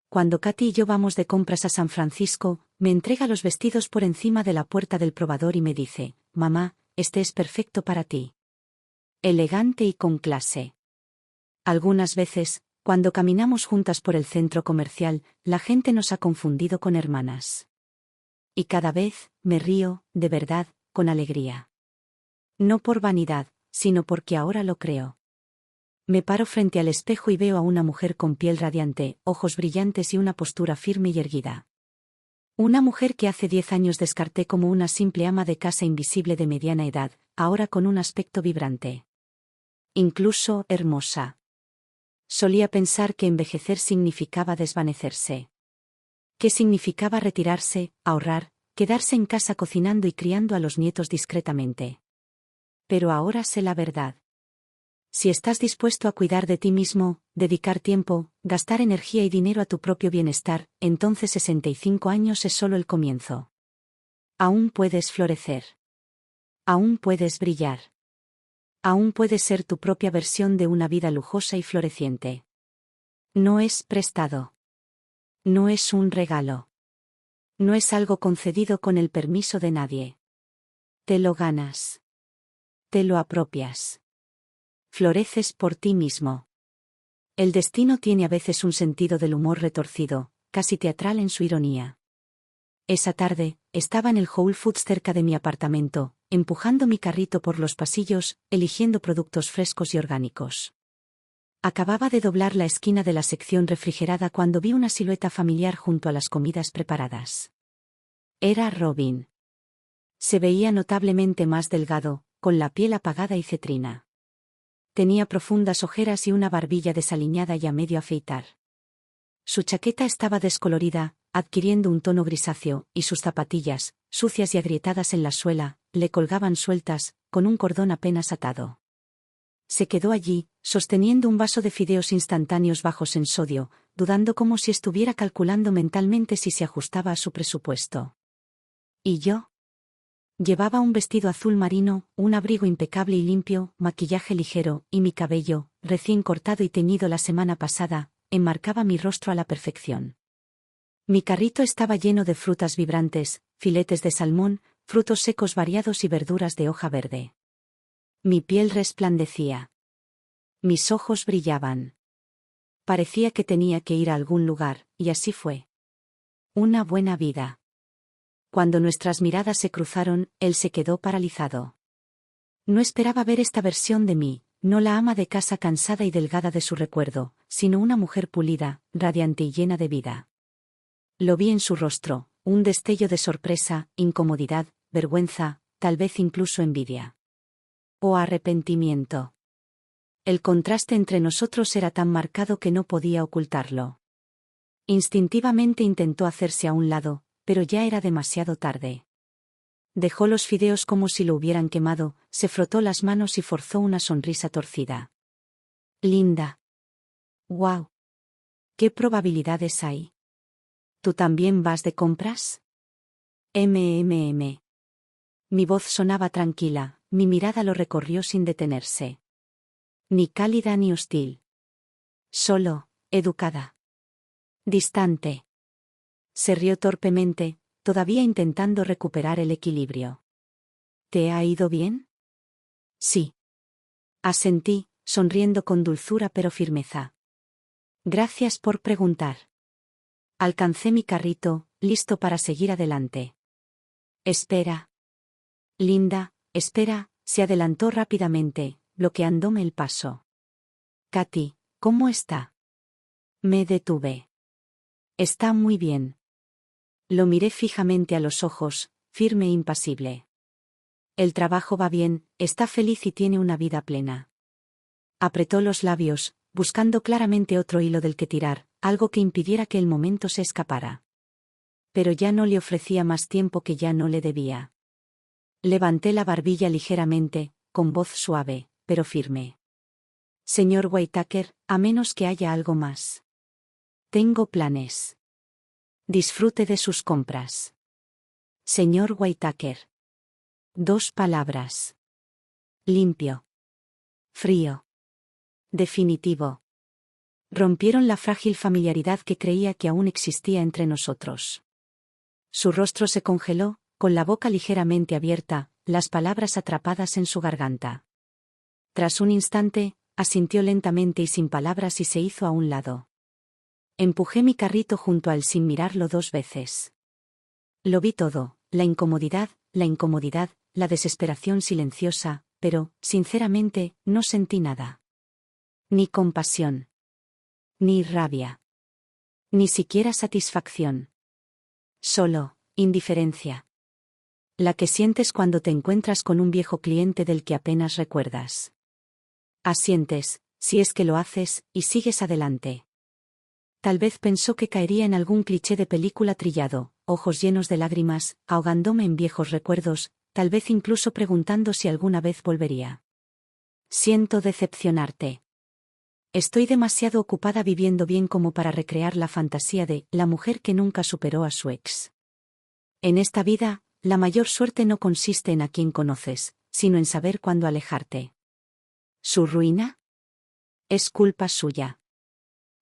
Cuando Katy y yo vamos de compras a San Francisco, me entrega los vestidos por encima de la puerta del probador y me dice: mamá, este es perfecto para ti. Elegante y con clase. Algunas veces, cuando caminamos juntas por el centro comercial, la gente nos ha confundido con hermanas. Y cada vez, me río, de verdad, con alegría. No por vanidad, sino porque ahora lo creo. Me paro frente al espejo y veo a una mujer con piel radiante, ojos brillantes y una postura firme y erguida. Una mujer que hace 10 años descarté como una simple ama de casa invisible de mediana edad, ahora con un aspecto vibrante. Incluso hermosa. Solía pensar que envejecer significaba desvanecerse. ¿Qué significaba retirarse, ahorrar, quedarse en casa cocinando y criando a los nietos discretamente? Pero ahora sé la verdad. Si estás dispuesto a cuidar de ti mismo, dedicar tiempo, gastar energía y dinero a tu propio bienestar, entonces 65 años es solo el comienzo. Aún puedes florecer. Aún puedes brillar. Aún puedes ser tu propia versión de una vida lujosa y floreciente. No es prestado. No es un regalo. No es algo concedido con el permiso de nadie. Te lo ganas. Te lo apropias. Floreces por ti mismo. El destino tiene a veces un sentido del humor retorcido, casi teatral en su ironía. Esa tarde, estaba en el Whole Foods cerca de mi apartamento, empujando mi carrito por los pasillos, eligiendo productos frescos y orgánicos. Acababa de doblar la esquina de la sección refrigerada cuando vi una silueta familiar junto a las comidas preparadas. Era Robin. Se veía notablemente más delgado, con la piel apagada y cetrina. Tenía profundas ojeras y una barbilla desaliñada y a medio afeitar. Su chaqueta estaba descolorida, adquiriendo un tono grisáceo, y sus zapatillas, sucias y agrietadas en la suela, le colgaban sueltas, con un cordón apenas atado. Se quedó allí, sosteniendo un vaso de fideos instantáneos bajos en sodio, dudando como si estuviera calculando mentalmente si se ajustaba a su presupuesto. ¿Y yo? Llevaba un vestido azul marino, un abrigo impecable y limpio, maquillaje ligero, y mi cabello, recién cortado y teñido la semana pasada, enmarcaba mi rostro a la perfección. Mi carrito estaba lleno de frutas vibrantes, filetes de salmón, frutos secos variados y verduras de hoja verde. Mi piel resplandecía. Mis ojos brillaban. Parecía que tenía que ir a algún lugar, y así fue. Una buena vida. Cuando nuestras miradas se cruzaron, él se quedó paralizado. No esperaba ver esta versión de mí, no la ama de casa cansada y delgada de su recuerdo, sino una mujer pulida, radiante y llena de vida. Lo vi en su rostro, un destello de sorpresa, incomodidad, vergüenza, tal vez incluso envidia. O arrepentimiento. El contraste entre nosotros era tan marcado que no podía ocultarlo. Instintivamente intentó hacerse a un lado, pero ya era demasiado tarde. Dejó los fideos como si lo hubieran quemado, se frotó las manos y forzó una sonrisa torcida. Linda. ¡Guau! ¿Qué probabilidades hay? ¿Tú también vas de compras? Mi voz sonaba tranquila, mi mirada lo recorrió sin detenerse. Ni cálida ni hostil. Solo, educada. Distante. Se rió torpemente, todavía intentando recuperar el equilibrio. ¿Te ha ido bien? Sí. Asentí, sonriendo con dulzura pero firmeza. Gracias por preguntar. Alcancé mi carrito, listo para seguir adelante. Espera. Linda, espera, se adelantó rápidamente, bloqueándome el paso. Katy, ¿cómo está? Me detuve. Está muy bien. Lo miré fijamente a los ojos, firme e impasible. El trabajo va bien, está feliz y tiene una vida plena. Apretó los labios, buscando claramente otro hilo del que tirar, algo que impidiera que el momento se escapara. Pero ya no le ofrecía más tiempo que ya no le debía. Levanté la barbilla ligeramente, con voz suave, pero firme. Señor Whitaker, a menos que haya algo más. Tengo planes. Disfrute de sus compras. Señor Whitaker. 2 palabras. Limpio. Frío. Definitivo. Rompieron la frágil familiaridad que creía que aún existía entre nosotros. Su rostro se congeló, con la boca ligeramente abierta, las palabras atrapadas en su garganta. Tras un instante, asintió lentamente y sin palabras y se hizo a un lado. Empujé mi carrito junto a él sin mirarlo 2 veces. Lo vi todo, la incomodidad, la desesperación silenciosa, pero, sinceramente, no sentí nada. Ni compasión. Ni rabia. Ni siquiera satisfacción. Solo, indiferencia. La que sientes cuando te encuentras con un viejo cliente del que apenas recuerdas. Asientes, si es que lo haces, y sigues adelante. Tal vez pensó que caería en algún cliché de película trillado, ojos llenos de lágrimas, ahogándome en viejos recuerdos, tal vez incluso preguntando si alguna vez volvería. Siento decepcionarte. Estoy demasiado ocupada viviendo bien como para recrear la fantasía de la mujer que nunca superó a su ex. En esta vida, la mayor suerte no consiste en a quien conoces, sino en saber cuándo alejarte. ¿Su ruina? Es culpa suya.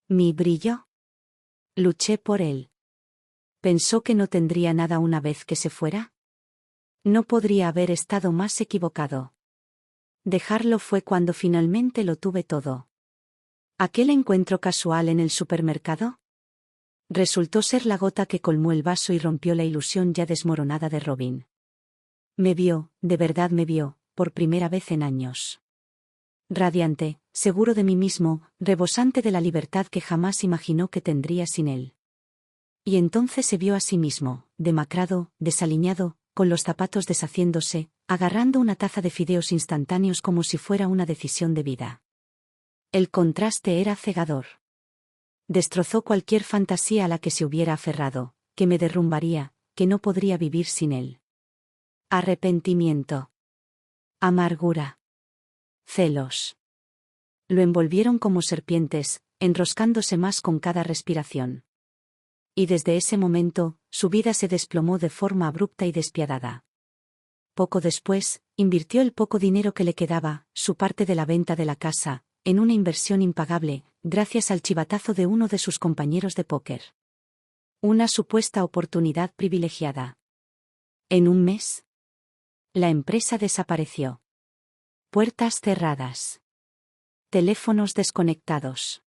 ¿Mi brillo? Luché por él. ¿Pensó que no tendría nada una vez que se fuera? No podría haber estado más equivocado. Dejarlo fue cuando finalmente lo tuve todo. ¿Aquel encuentro casual en el supermercado? Resultó ser la gota que colmó el vaso y rompió la ilusión ya desmoronada de Robin. Me vio, de verdad me vio, por primera vez en años. Radiante, seguro de mí mismo, rebosante de la libertad que jamás imaginó que tendría sin él. Y entonces se vio a sí mismo, demacrado, desaliñado, con los zapatos deshaciéndose, agarrando una taza de fideos instantáneos como si fuera una decisión de vida. El contraste era cegador. Destrozó cualquier fantasía a la que se hubiera aferrado, que me derrumbaría, que no podría vivir sin él. Arrepentimiento. Amargura. Celos. Lo envolvieron como serpientes, enroscándose más con cada respiración. Y desde ese momento, su vida se desplomó de forma abrupta y despiadada. poco después, invirtió el poco dinero que le quedaba, su parte de la venta de la casa, en una inversión impagable, gracias al chivatazo de uno de sus compañeros de póker. Una supuesta oportunidad privilegiada. En un mes, la empresa desapareció. Puertas cerradas. Teléfonos desconectados.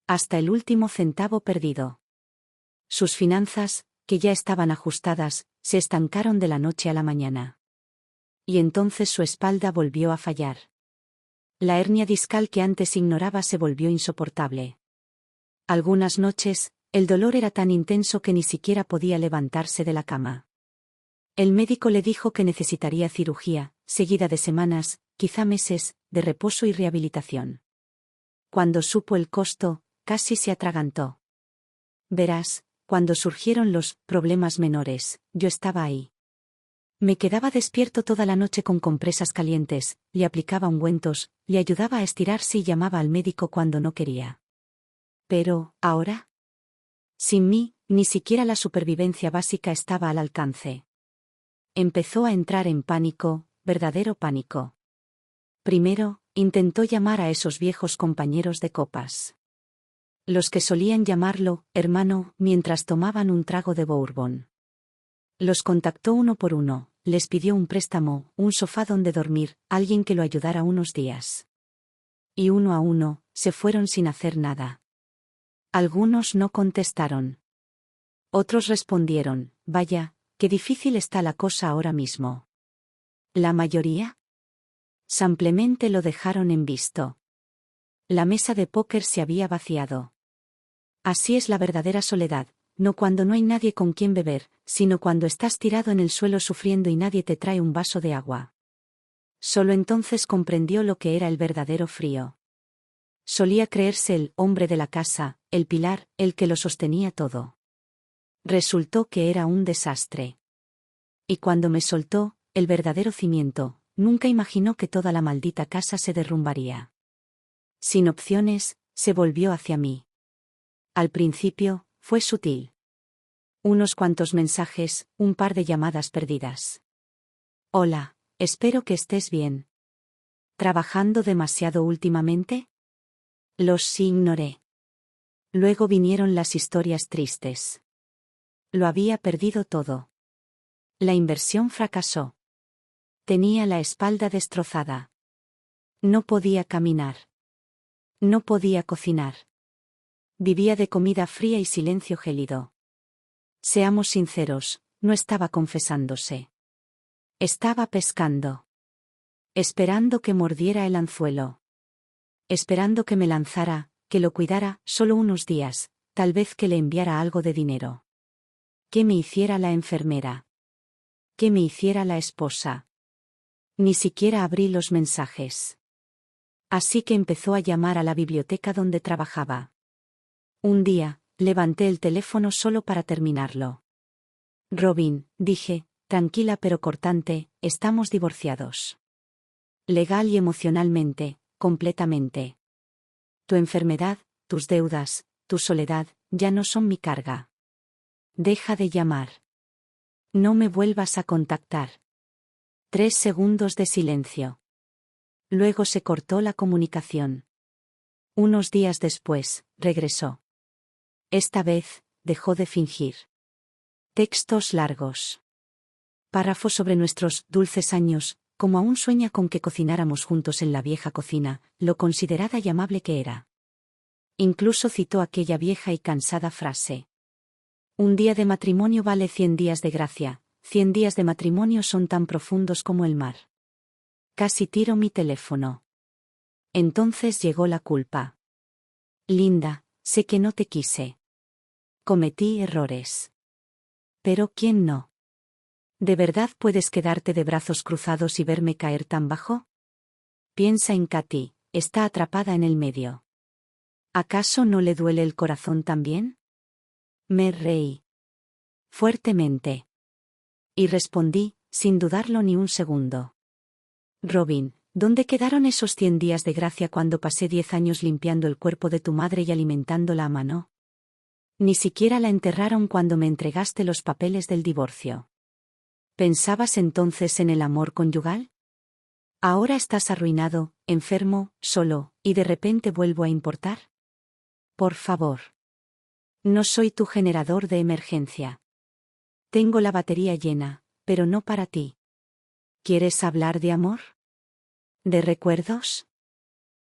Hasta el último centavo perdido. Sus finanzas, que ya estaban ajustadas, se estancaron de la noche a la mañana. Y entonces su espalda volvió a fallar. La hernia discal que antes ignoraba se volvió insoportable. Algunas noches, el dolor era tan intenso que ni siquiera podía levantarse de la cama. El médico le dijo que necesitaría cirugía, seguida de semanas, quizá meses, de reposo y rehabilitación. Cuando supo el costo, casi se atragantó. Verás, cuando surgieron los problemas menores, yo estaba ahí. Me quedaba despierto toda la noche con compresas calientes, le aplicaba ungüentos, le ayudaba a estirarse y llamaba al médico cuando no quería. Pero, ¿ahora? Sin mí, ni siquiera la supervivencia básica estaba al alcance. Empezó a entrar en pánico, verdadero pánico. Primero, intentó llamar a esos viejos compañeros de copas. Los que solían llamarlo hermano mientras tomaban un trago de bourbon. Los contactó uno por uno, les pidió un préstamo, un sofá donde dormir, alguien que lo ayudara unos días. Y uno a uno, se fueron sin hacer nada. Algunos no contestaron. Otros respondieron, vaya, qué difícil está la cosa ahora mismo. ¿La mayoría? Simplemente lo dejaron en visto. La mesa de póker se había vaciado. Así es la verdadera soledad, no cuando no hay nadie con quien beber, sino cuando estás tirado en el suelo sufriendo y nadie te trae un vaso de agua. Solo entonces comprendió lo que era el verdadero frío. Solía creerse el hombre de la casa, el pilar, el que lo sostenía todo. Resultó que era un desastre. Y cuando me soltó, el verdadero cimiento, nunca imaginó que toda la maldita casa se derrumbaría. Sin opciones, se volvió hacia mí. Al principio, fue sutil. Unos cuantos mensajes, un par de llamadas perdidas. Hola, espero que estés bien. ¿Trabajando demasiado últimamente? Los ignoré. Luego vinieron las historias tristes. Lo había perdido todo. La inversión fracasó. Tenía la espalda destrozada. No podía caminar. No podía cocinar. Vivía de comida fría y silencio gélido. Seamos sinceros, no estaba confesándose. Estaba pescando. Esperando que mordiera el anzuelo. Esperando que me lanzara, que lo cuidara, solo unos días, tal vez que le enviara algo de dinero. Que me hiciera la enfermera. Que me hiciera la esposa. Ni siquiera abrí los mensajes. Así que empezó a llamar a la biblioteca donde trabajaba. Un día, levanté el teléfono solo para terminarlo. Robin, dije, tranquila pero cortante, estamos divorciados. Legal y emocionalmente, completamente. Tu enfermedad, tus deudas, tu soledad, ya no son mi carga. Deja de llamar. No me vuelvas a contactar. 3 segundos de silencio. Luego se cortó la comunicación. Unos días después, regresó. Esta vez, dejó de fingir. Textos largos. Párrafos sobre nuestros dulces años, como aún sueña con que cocináramos juntos en la vieja cocina, lo considerada y amable que era. Incluso citó aquella vieja y cansada frase. Un día de matrimonio vale 100 días de gracia, 100 días de matrimonio son tan profundos como el mar. Casi tiro mi teléfono. Entonces llegó la culpa. Linda, sé que no te quise. Cometí errores. Pero ¿quién no? ¿De verdad puedes quedarte de brazos cruzados y verme caer tan bajo? Piensa en Katy, está atrapada en el medio. ¿Acaso no le duele el corazón también? Me reí. Fuertemente. Y respondí, sin dudarlo ni un segundo. Robin, ¿dónde quedaron esos 100 días de gracia cuando pasé 10 años limpiando el cuerpo de tu madre y alimentándola a mano? Ni siquiera la enterraron cuando me entregaste los papeles del divorcio. ¿Pensabas entonces en el amor conyugal? Ahora estás arruinado, enfermo, solo, y de repente vuelvo a importar. Por favor. No soy tu generador de emergencia. Tengo la batería llena, pero no para ti. ¿Quieres hablar de amor? ¿De recuerdos?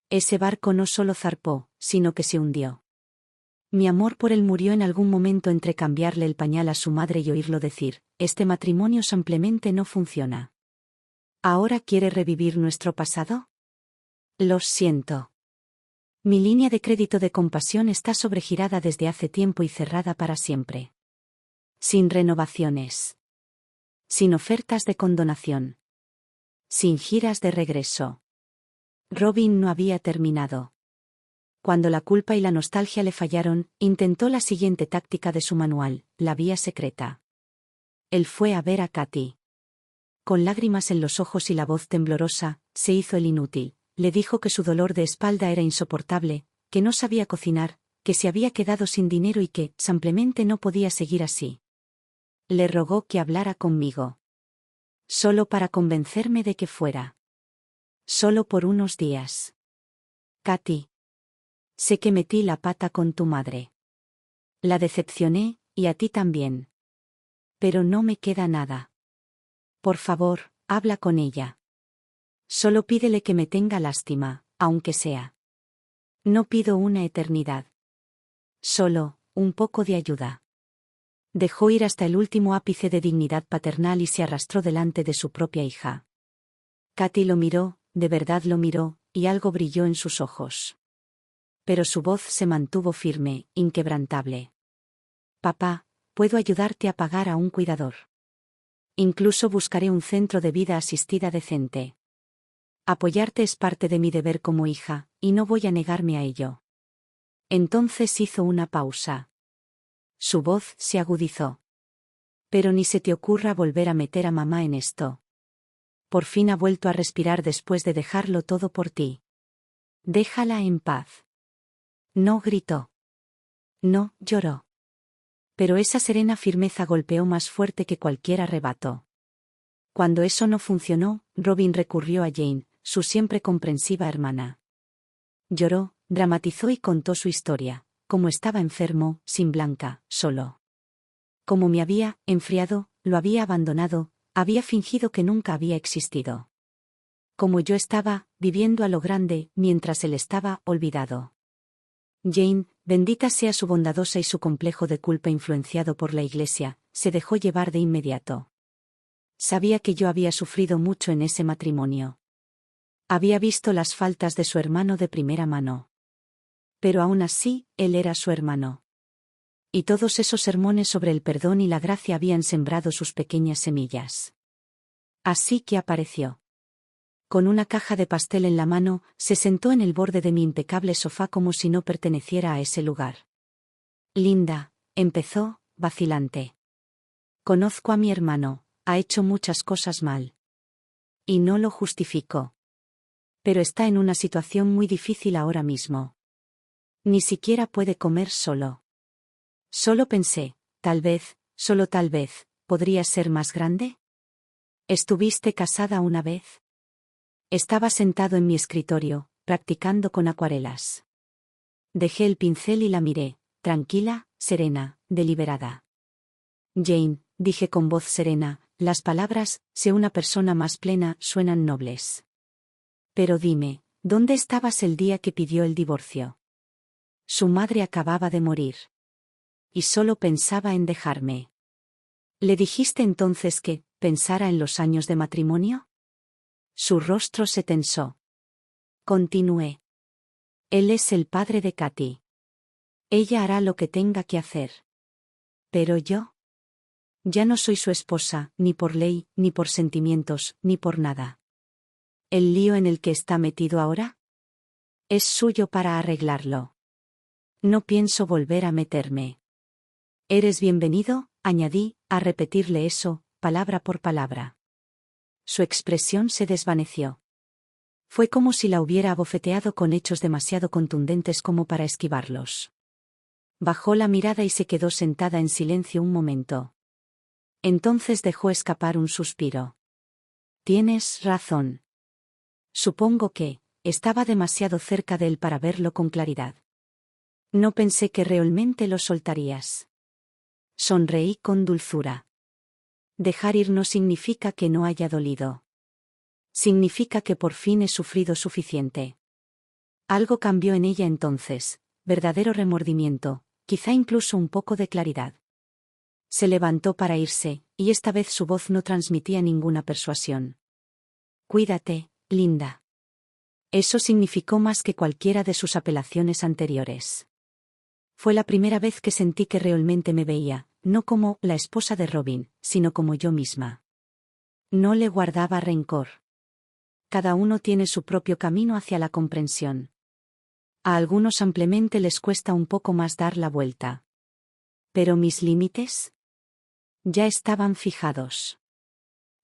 Ese barco no solo zarpó, sino que se hundió. Mi amor por él murió en algún momento entre cambiarle el pañal a su madre y oírlo decir, este matrimonio simplemente no funciona. ¿Ahora quiere revivir nuestro pasado? Lo siento. Mi línea de crédito de compasión está sobregirada desde hace tiempo y cerrada para siempre. Sin renovaciones. Sin ofertas de condonación. Sin giras de regreso. Robin no había terminado. Cuando la culpa y la nostalgia le fallaron, intentó la siguiente táctica de su manual, la vía secreta. Él fue a ver a Katy. Con lágrimas en los ojos y la voz temblorosa, se hizo el inútil. Le dijo que su dolor de espalda era insoportable, que no sabía cocinar, que se había quedado sin dinero y que, simplemente no podía seguir así. Le rogó que hablara conmigo. Solo para convencerme de que fuera. Solo por unos días. Katy. Sé que metí la pata con tu madre. La decepcioné, y a ti también. Pero no me queda nada. Por favor, habla con ella. Solo pídele que me tenga lástima, aunque sea. No pido una eternidad. Solo, un poco de ayuda. Dejó ir hasta el último ápice de dignidad paternal y se arrastró delante de su propia hija. Katy lo miró, de verdad lo miró, y algo brilló en sus ojos. Pero su voz se mantuvo firme, inquebrantable. Papá, puedo ayudarte a pagar a un cuidador. Incluso buscaré un centro de vida asistida decente. Apoyarte es parte de mi deber como hija, y no voy a negarme a ello. Entonces hizo una pausa. Su voz se agudizó. Pero ni se te ocurra volver a meter a mamá en esto. Por fin ha vuelto a respirar después de dejarlo todo por ti. Déjala en paz. No gritó. No lloró. Pero esa serena firmeza golpeó más fuerte que cualquier arrebato. Cuando eso no funcionó, Robin recurrió a Jane, su siempre comprensiva hermana. Lloró, dramatizó y contó su historia, cómo estaba enfermo, sin Blanca, solo. Cómo me había enfriado, lo había abandonado, había fingido que nunca había existido. Como yo estaba, viviendo a lo grande, mientras él estaba olvidado. Jane, bendita sea su bondadosa y su complejo de culpa influenciado por la Iglesia, se dejó llevar de inmediato. Sabía que yo había sufrido mucho en ese matrimonio. Había visto las faltas de su hermano de primera mano. Pero aún así, él era su hermano. Y todos esos sermones sobre el perdón y la gracia habían sembrado sus pequeñas semillas. Así que apareció. Con una caja de pastel en la mano, se sentó en el borde de mi impecable sofá como si no perteneciera a ese lugar. Linda, empezó, vacilante. Conozco a mi hermano, ha hecho muchas cosas mal. Y no lo justificó. Pero está en una situación muy difícil ahora mismo. Ni siquiera puede comer solo. Solo pensé, tal vez, solo tal vez, ¿podrías ser más grande? ¿Estuviste casada una vez? Estaba sentado en mi escritorio, practicando con acuarelas. Dejé el pincel y la miré, tranquila, serena, deliberada. Jane, dije con voz serena, las palabras, sé una persona más plena, suenan nobles. Pero dime, ¿dónde estabas el día que pidió el divorcio? Su madre acababa de morir. Y solo pensaba en dejarme. ¿Le dijiste entonces que pensara en los años de matrimonio? Su rostro se tensó. Continué. Él es el padre de Katy. Ella hará lo que tenga que hacer. Pero yo. Ya no soy su esposa, ni por ley, ni por sentimientos, ni por nada. ¿El lío en el que está metido ahora? Es suyo para arreglarlo. No pienso volver a meterme. Eres bienvenido, añadí, a repetirle eso, palabra por palabra. Su expresión se desvaneció. Fue como si la hubiera abofeteado con hechos demasiado contundentes como para esquivarlos. Bajó la mirada y se quedó sentada en silencio un momento. Entonces dejó escapar un suspiro. Tienes razón. Supongo que estaba demasiado cerca de él para verlo con claridad. No pensé que realmente lo soltarías. Sonreí con dulzura. Dejar ir no significa que no haya dolido. Significa que por fin he sufrido suficiente. Algo cambió en ella entonces, verdadero remordimiento, quizá incluso un poco de claridad. Se levantó para irse, y esta vez su voz no transmitía ninguna persuasión. Cuídate, linda. Eso significó más que cualquiera de sus apelaciones anteriores. Fue la primera vez que sentí que realmente me veía, no como la esposa de Robin, sino como yo misma. No le guardaba rencor. Cada uno tiene su propio camino hacia la comprensión. A algunos ampliamente les cuesta un poco más dar la vuelta. ¿Pero mis límites? Ya estaban fijados.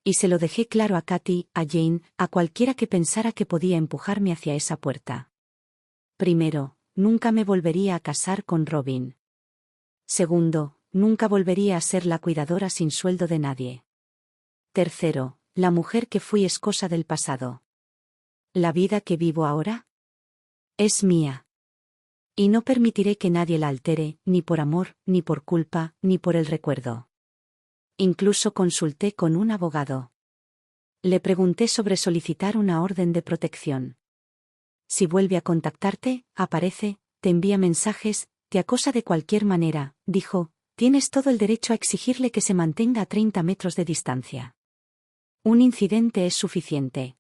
Y se lo dejé claro a Katy, a Jane, a cualquiera que pensara que podía empujarme hacia esa puerta. Primero, nunca me volvería a casar con Robin. Segundo, nunca volvería a ser la cuidadora sin sueldo de nadie. Tercero, la mujer que fui es cosa del pasado. ¿La vida que vivo ahora? Es mía. Y no permitiré que nadie la altere, ni por amor, ni por culpa, ni por el recuerdo. Incluso consulté con un abogado. Le pregunté sobre solicitar una orden de protección. Si vuelve a contactarte, aparece, te envía mensajes, te acosa de cualquier manera, dijo, tienes todo el derecho a exigirle que se mantenga a 30 metros de distancia. Un incidente es suficiente.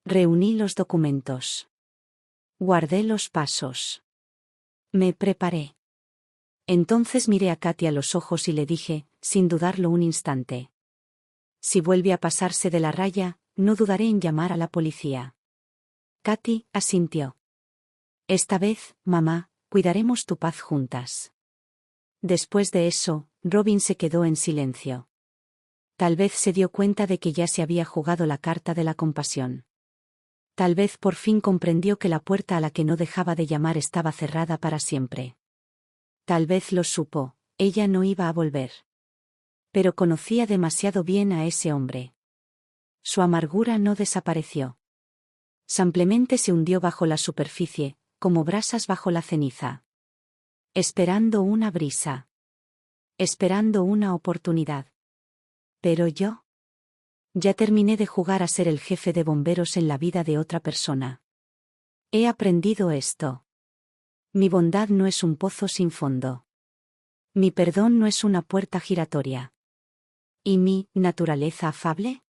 Reuní los documentos. Guardé los pasos. Me preparé. Entonces miré a Katy a los ojos y le dije, sin dudarlo un instante. Si vuelve a pasarse de la raya, no dudaré en llamar a la policía. Katy asintió. Esta vez, mamá, cuidaremos tu paz juntas. Después de eso, Robin se quedó en silencio. Tal vez se dio cuenta de que ya se había jugado la carta de la compasión. Tal vez por fin comprendió que la puerta a la que no dejaba de llamar estaba cerrada para siempre. Tal vez lo supo, ella no iba a volver. Pero conocía demasiado bien a ese hombre. Su amargura no desapareció. Simplemente se hundió bajo la superficie, como brasas bajo la ceniza. Esperando una brisa. Esperando una oportunidad. Pero yo. Ya terminé de jugar a ser el jefe de bomberos en la vida de otra persona. He aprendido esto. Mi bondad no es un pozo sin fondo. Mi perdón no es una puerta giratoria. ¿Y mi naturaleza afable?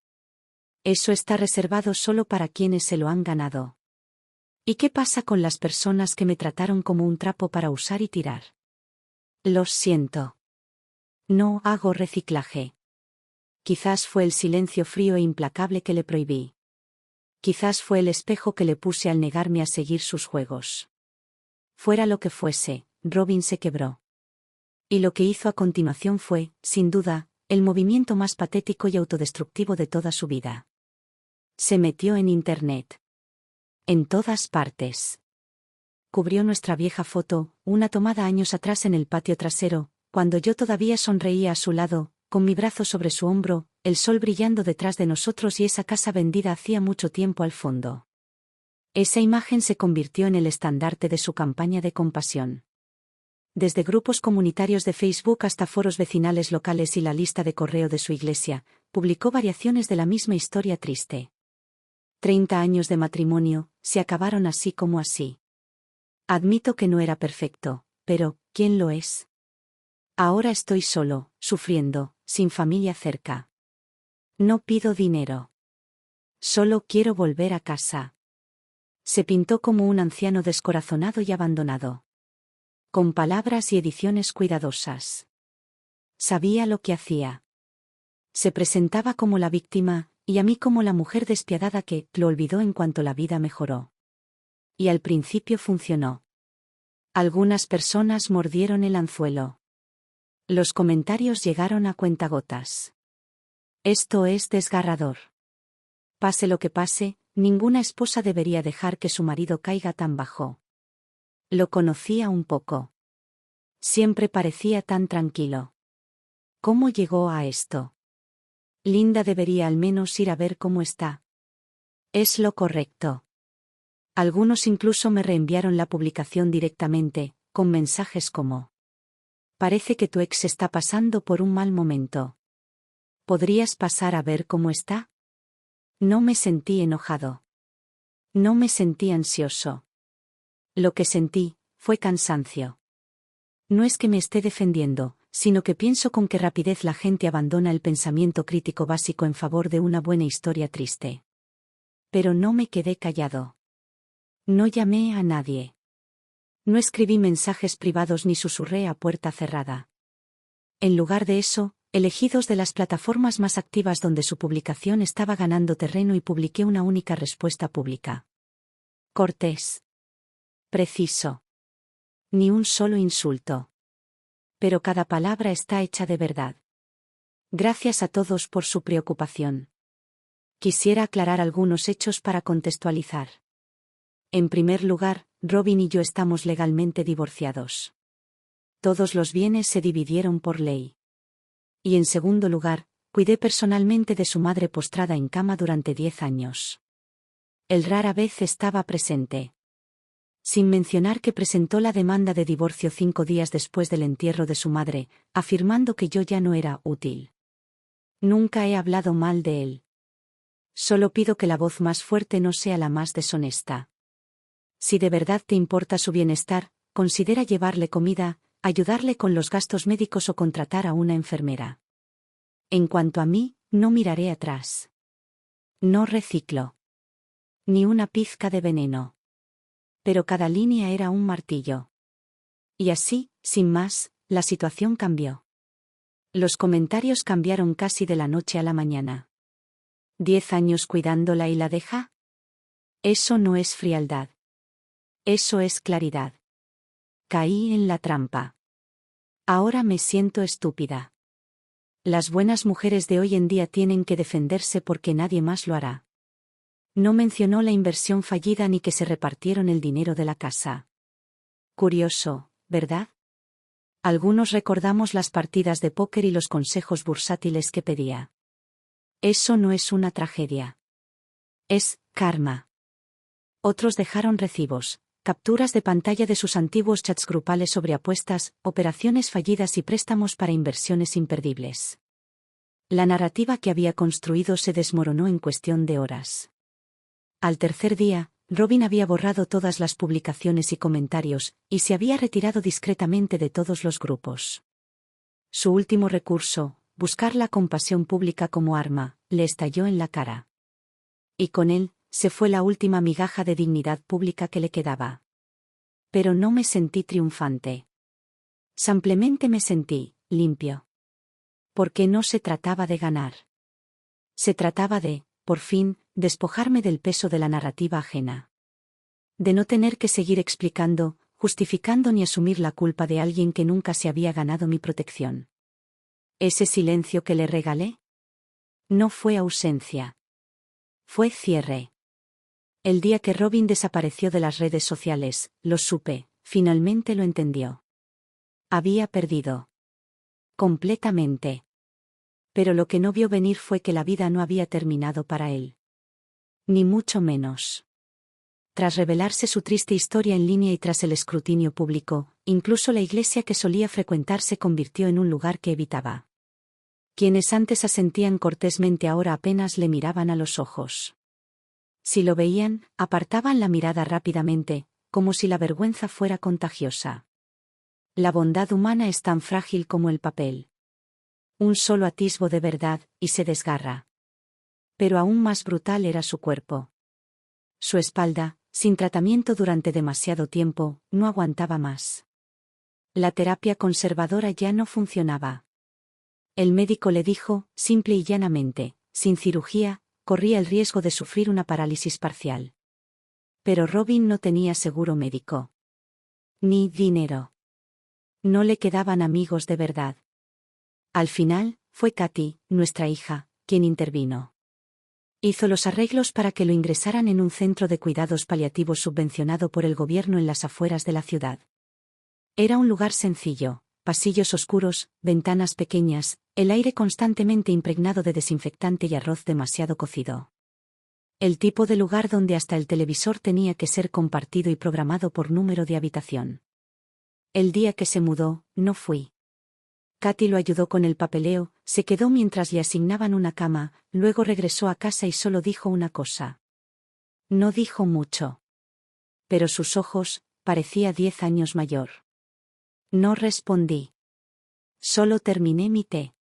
Eso está reservado solo para quienes se lo han ganado. ¿Y qué pasa con las personas que me trataron como un trapo para usar y tirar? Los siento. No hago reciclaje. Quizás fue el silencio frío e implacable que le prohibí. Quizás fue el espejo que le puse al negarme a seguir sus juegos. Fuera lo que fuese, Robin se quebró. Y lo que hizo a continuación fue, sin duda, el movimiento más patético y autodestructivo de toda su vida. Se metió en Internet. En todas partes. Cubrió nuestra vieja foto, una tomada años atrás en el patio trasero, cuando yo todavía sonreía a su lado, con mi brazo sobre su hombro, el sol brillando detrás de nosotros y esa casa vendida hacía mucho tiempo al fondo. Esa imagen se convirtió en el estandarte de su campaña de compasión. Desde grupos comunitarios de Facebook hasta foros vecinales locales y la lista de correo de su iglesia, publicó variaciones de la misma historia triste. 30 años de matrimonio, se acabaron así como así. Admito que no era perfecto, pero, ¿quién lo es? Ahora estoy solo, sufriendo, sin familia cerca. No pido dinero. Solo quiero volver a casa. Se pintó como un anciano descorazonado y abandonado. Con palabras y ediciones cuidadosas. Sabía lo que hacía. Se presentaba como la víctima, y a mí como la mujer despiadada que lo olvidó en cuanto la vida mejoró. Y al principio funcionó. Algunas personas mordieron el anzuelo. Los comentarios llegaron a cuentagotas. Esto es desgarrador. Pase lo que pase, ninguna esposa debería dejar que su marido caiga tan bajo. Lo conocía un poco. Siempre parecía tan tranquilo. ¿Cómo llegó a esto? Linda debería al menos ir a ver cómo está. Es lo correcto. Algunos incluso me reenviaron la publicación directamente, con mensajes como: parece que tu ex está pasando por un mal momento. ¿Podrías pasar a ver cómo está? No me sentí enojado. No me sentí ansioso. Lo que sentí fue cansancio. No es que me esté defendiendo, sino que pienso con qué rapidez la gente abandona el pensamiento crítico básico en favor de una buena historia triste. Pero no me quedé callado. No llamé a nadie. No escribí mensajes privados ni susurré a puerta cerrada. En lugar de eso, elegí dos de las plataformas más activas donde su publicación estaba ganando terreno y publiqué una única respuesta pública. Cortés. Preciso. Ni un solo insulto. Pero cada palabra está hecha de verdad. Gracias a todos por su preocupación. Quisiera aclarar algunos hechos para contextualizar. En primer lugar, Robin y yo estamos legalmente divorciados. Todos los bienes se dividieron por ley. Y en segundo lugar, cuidé personalmente de su madre postrada en cama durante 10 años. Él rara vez estaba presente. Sin mencionar que presentó la demanda de divorcio 5 días después del entierro de su madre, afirmando que yo ya no era útil. Nunca he hablado mal de él. Solo pido que la voz más fuerte no sea la más deshonesta. Si de verdad te importa su bienestar, considera llevarle comida, ayudarle con los gastos médicos o contratar a una enfermera. En cuanto a mí, no miraré atrás. No reciclo. Ni una pizca de veneno. Pero cada línea era un martillo. Y así, sin más, la situación cambió. Los comentarios cambiaron casi de la noche a la mañana. ¿10 años cuidándola y la deja? Eso no es frialdad. Eso es claridad. Caí en la trampa. Ahora me siento estúpida. Las buenas mujeres de hoy en día tienen que defenderse porque nadie más lo hará. No mencionó la inversión fallida ni que se repartieron el dinero de la casa. Curioso, ¿verdad? Algunos recordamos las partidas de póker y los consejos bursátiles que pedía. Eso no es una tragedia. Es karma. Otros dejaron recibos, capturas de pantalla de sus antiguos chats grupales sobre apuestas, operaciones fallidas y préstamos para inversiones imperdibles. La narrativa que había construido se desmoronó en cuestión de horas. Al tercer día, Robin había borrado todas las publicaciones y comentarios, y se había retirado discretamente de todos los grupos. Su último recurso, buscar la compasión pública como arma, le estalló en la cara. Y con él, se fue la última migaja de dignidad pública que le quedaba. Pero no me sentí triunfante. Simplemente me sentí limpio. Porque no se trataba de ganar. Se trataba de, por fin, despojarme del peso de la narrativa ajena. De no tener que seguir explicando, justificando ni asumir la culpa de alguien que nunca se había ganado mi protección. ¿Ese silencio que le regalé? No fue ausencia. Fue cierre. El día que Robin desapareció de las redes sociales, lo supe, finalmente lo entendió. Había perdido. Completamente. Pero lo que no vio venir fue que la vida no había terminado para él. Ni mucho menos. Tras revelarse su triste historia en línea y tras el escrutinio público, incluso la iglesia que solía frecuentar se convirtió en un lugar que evitaba. Quienes antes asentían cortésmente ahora apenas le miraban a los ojos. Si lo veían, apartaban la mirada rápidamente, como si la vergüenza fuera contagiosa. La bondad humana es tan frágil como el papel. Un solo atisbo de verdad, y se desgarra. Pero aún más brutal era su cuerpo. Su espalda, sin tratamiento durante demasiado tiempo, no aguantaba más. La terapia conservadora ya no funcionaba. El médico le dijo, simple y llanamente, sin cirugía, corría el riesgo de sufrir una parálisis parcial. Pero Robin no tenía seguro médico. Ni dinero. No le quedaban amigos de verdad. Al final, fue Katy, nuestra hija, quien intervino. Hizo los arreglos para que lo ingresaran en un centro de cuidados paliativos subvencionado por el gobierno en las afueras de la ciudad. Era un lugar sencillo, pasillos oscuros, ventanas pequeñas, El aire constantemente impregnado de desinfectante y arroz demasiado cocido. El tipo de lugar donde hasta el televisor tenía que ser compartido y programado por número de habitación. El día que se mudó, no fui. Katy lo ayudó con el papeleo, se quedó mientras le asignaban una cama, luego regresó a casa y solo dijo una cosa. No dijo mucho. Pero sus ojos, parecía 10 años mayor. No respondí. Solo terminé mi té.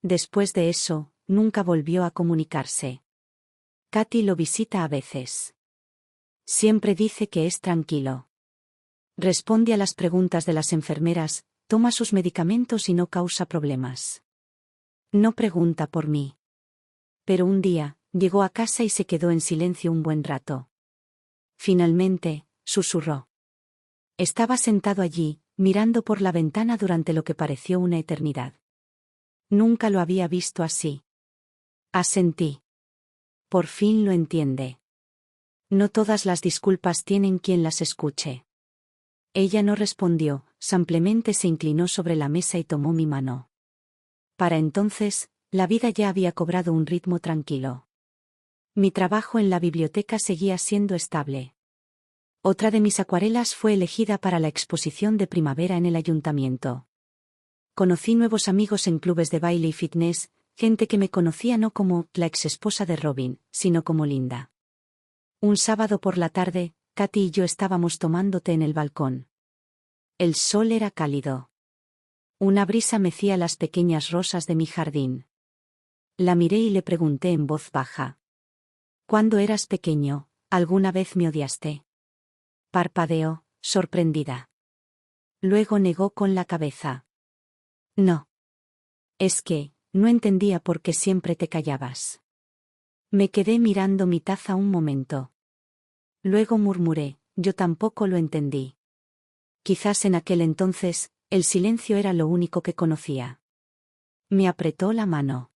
Después de eso, nunca volvió a comunicarse. Katy lo visita a veces. Siempre dice que es tranquilo. Responde a las preguntas de las enfermeras, toma sus medicamentos y no causa problemas. No pregunta por mí. Pero un día, llegó a casa y se quedó en silencio un buen rato. Finalmente, susurró. Estaba sentado allí, mirando por la ventana durante lo que pareció una eternidad. Nunca lo había visto así. Asentí. Por fin lo entiende. No todas las disculpas tienen quien las escuche. Ella no respondió, simplemente se inclinó sobre la mesa y tomó mi mano. Para entonces, la vida ya había cobrado un ritmo tranquilo. Mi trabajo en la biblioteca seguía siendo estable. Otra de mis acuarelas fue elegida para la exposición de primavera en el ayuntamiento. Conocí nuevos amigos en clubes de baile y fitness, gente que me conocía no como la exesposa de Robin, sino como Linda. Un sábado por la tarde, Katy y yo estábamos tomando té en el balcón. El sol era cálido. Una brisa mecía las pequeñas rosas de mi jardín. La miré y le pregunté en voz baja. Cuando eras pequeño, ¿alguna vez me odiaste? Parpadeó, sorprendida. Luego negó con la cabeza. No. Es que, no entendía por qué siempre te callabas. Me quedé mirando mi taza un momento. Luego murmuré, yo tampoco lo entendí. Quizás en aquel entonces, el silencio era lo único que conocía. Me apretó la mano.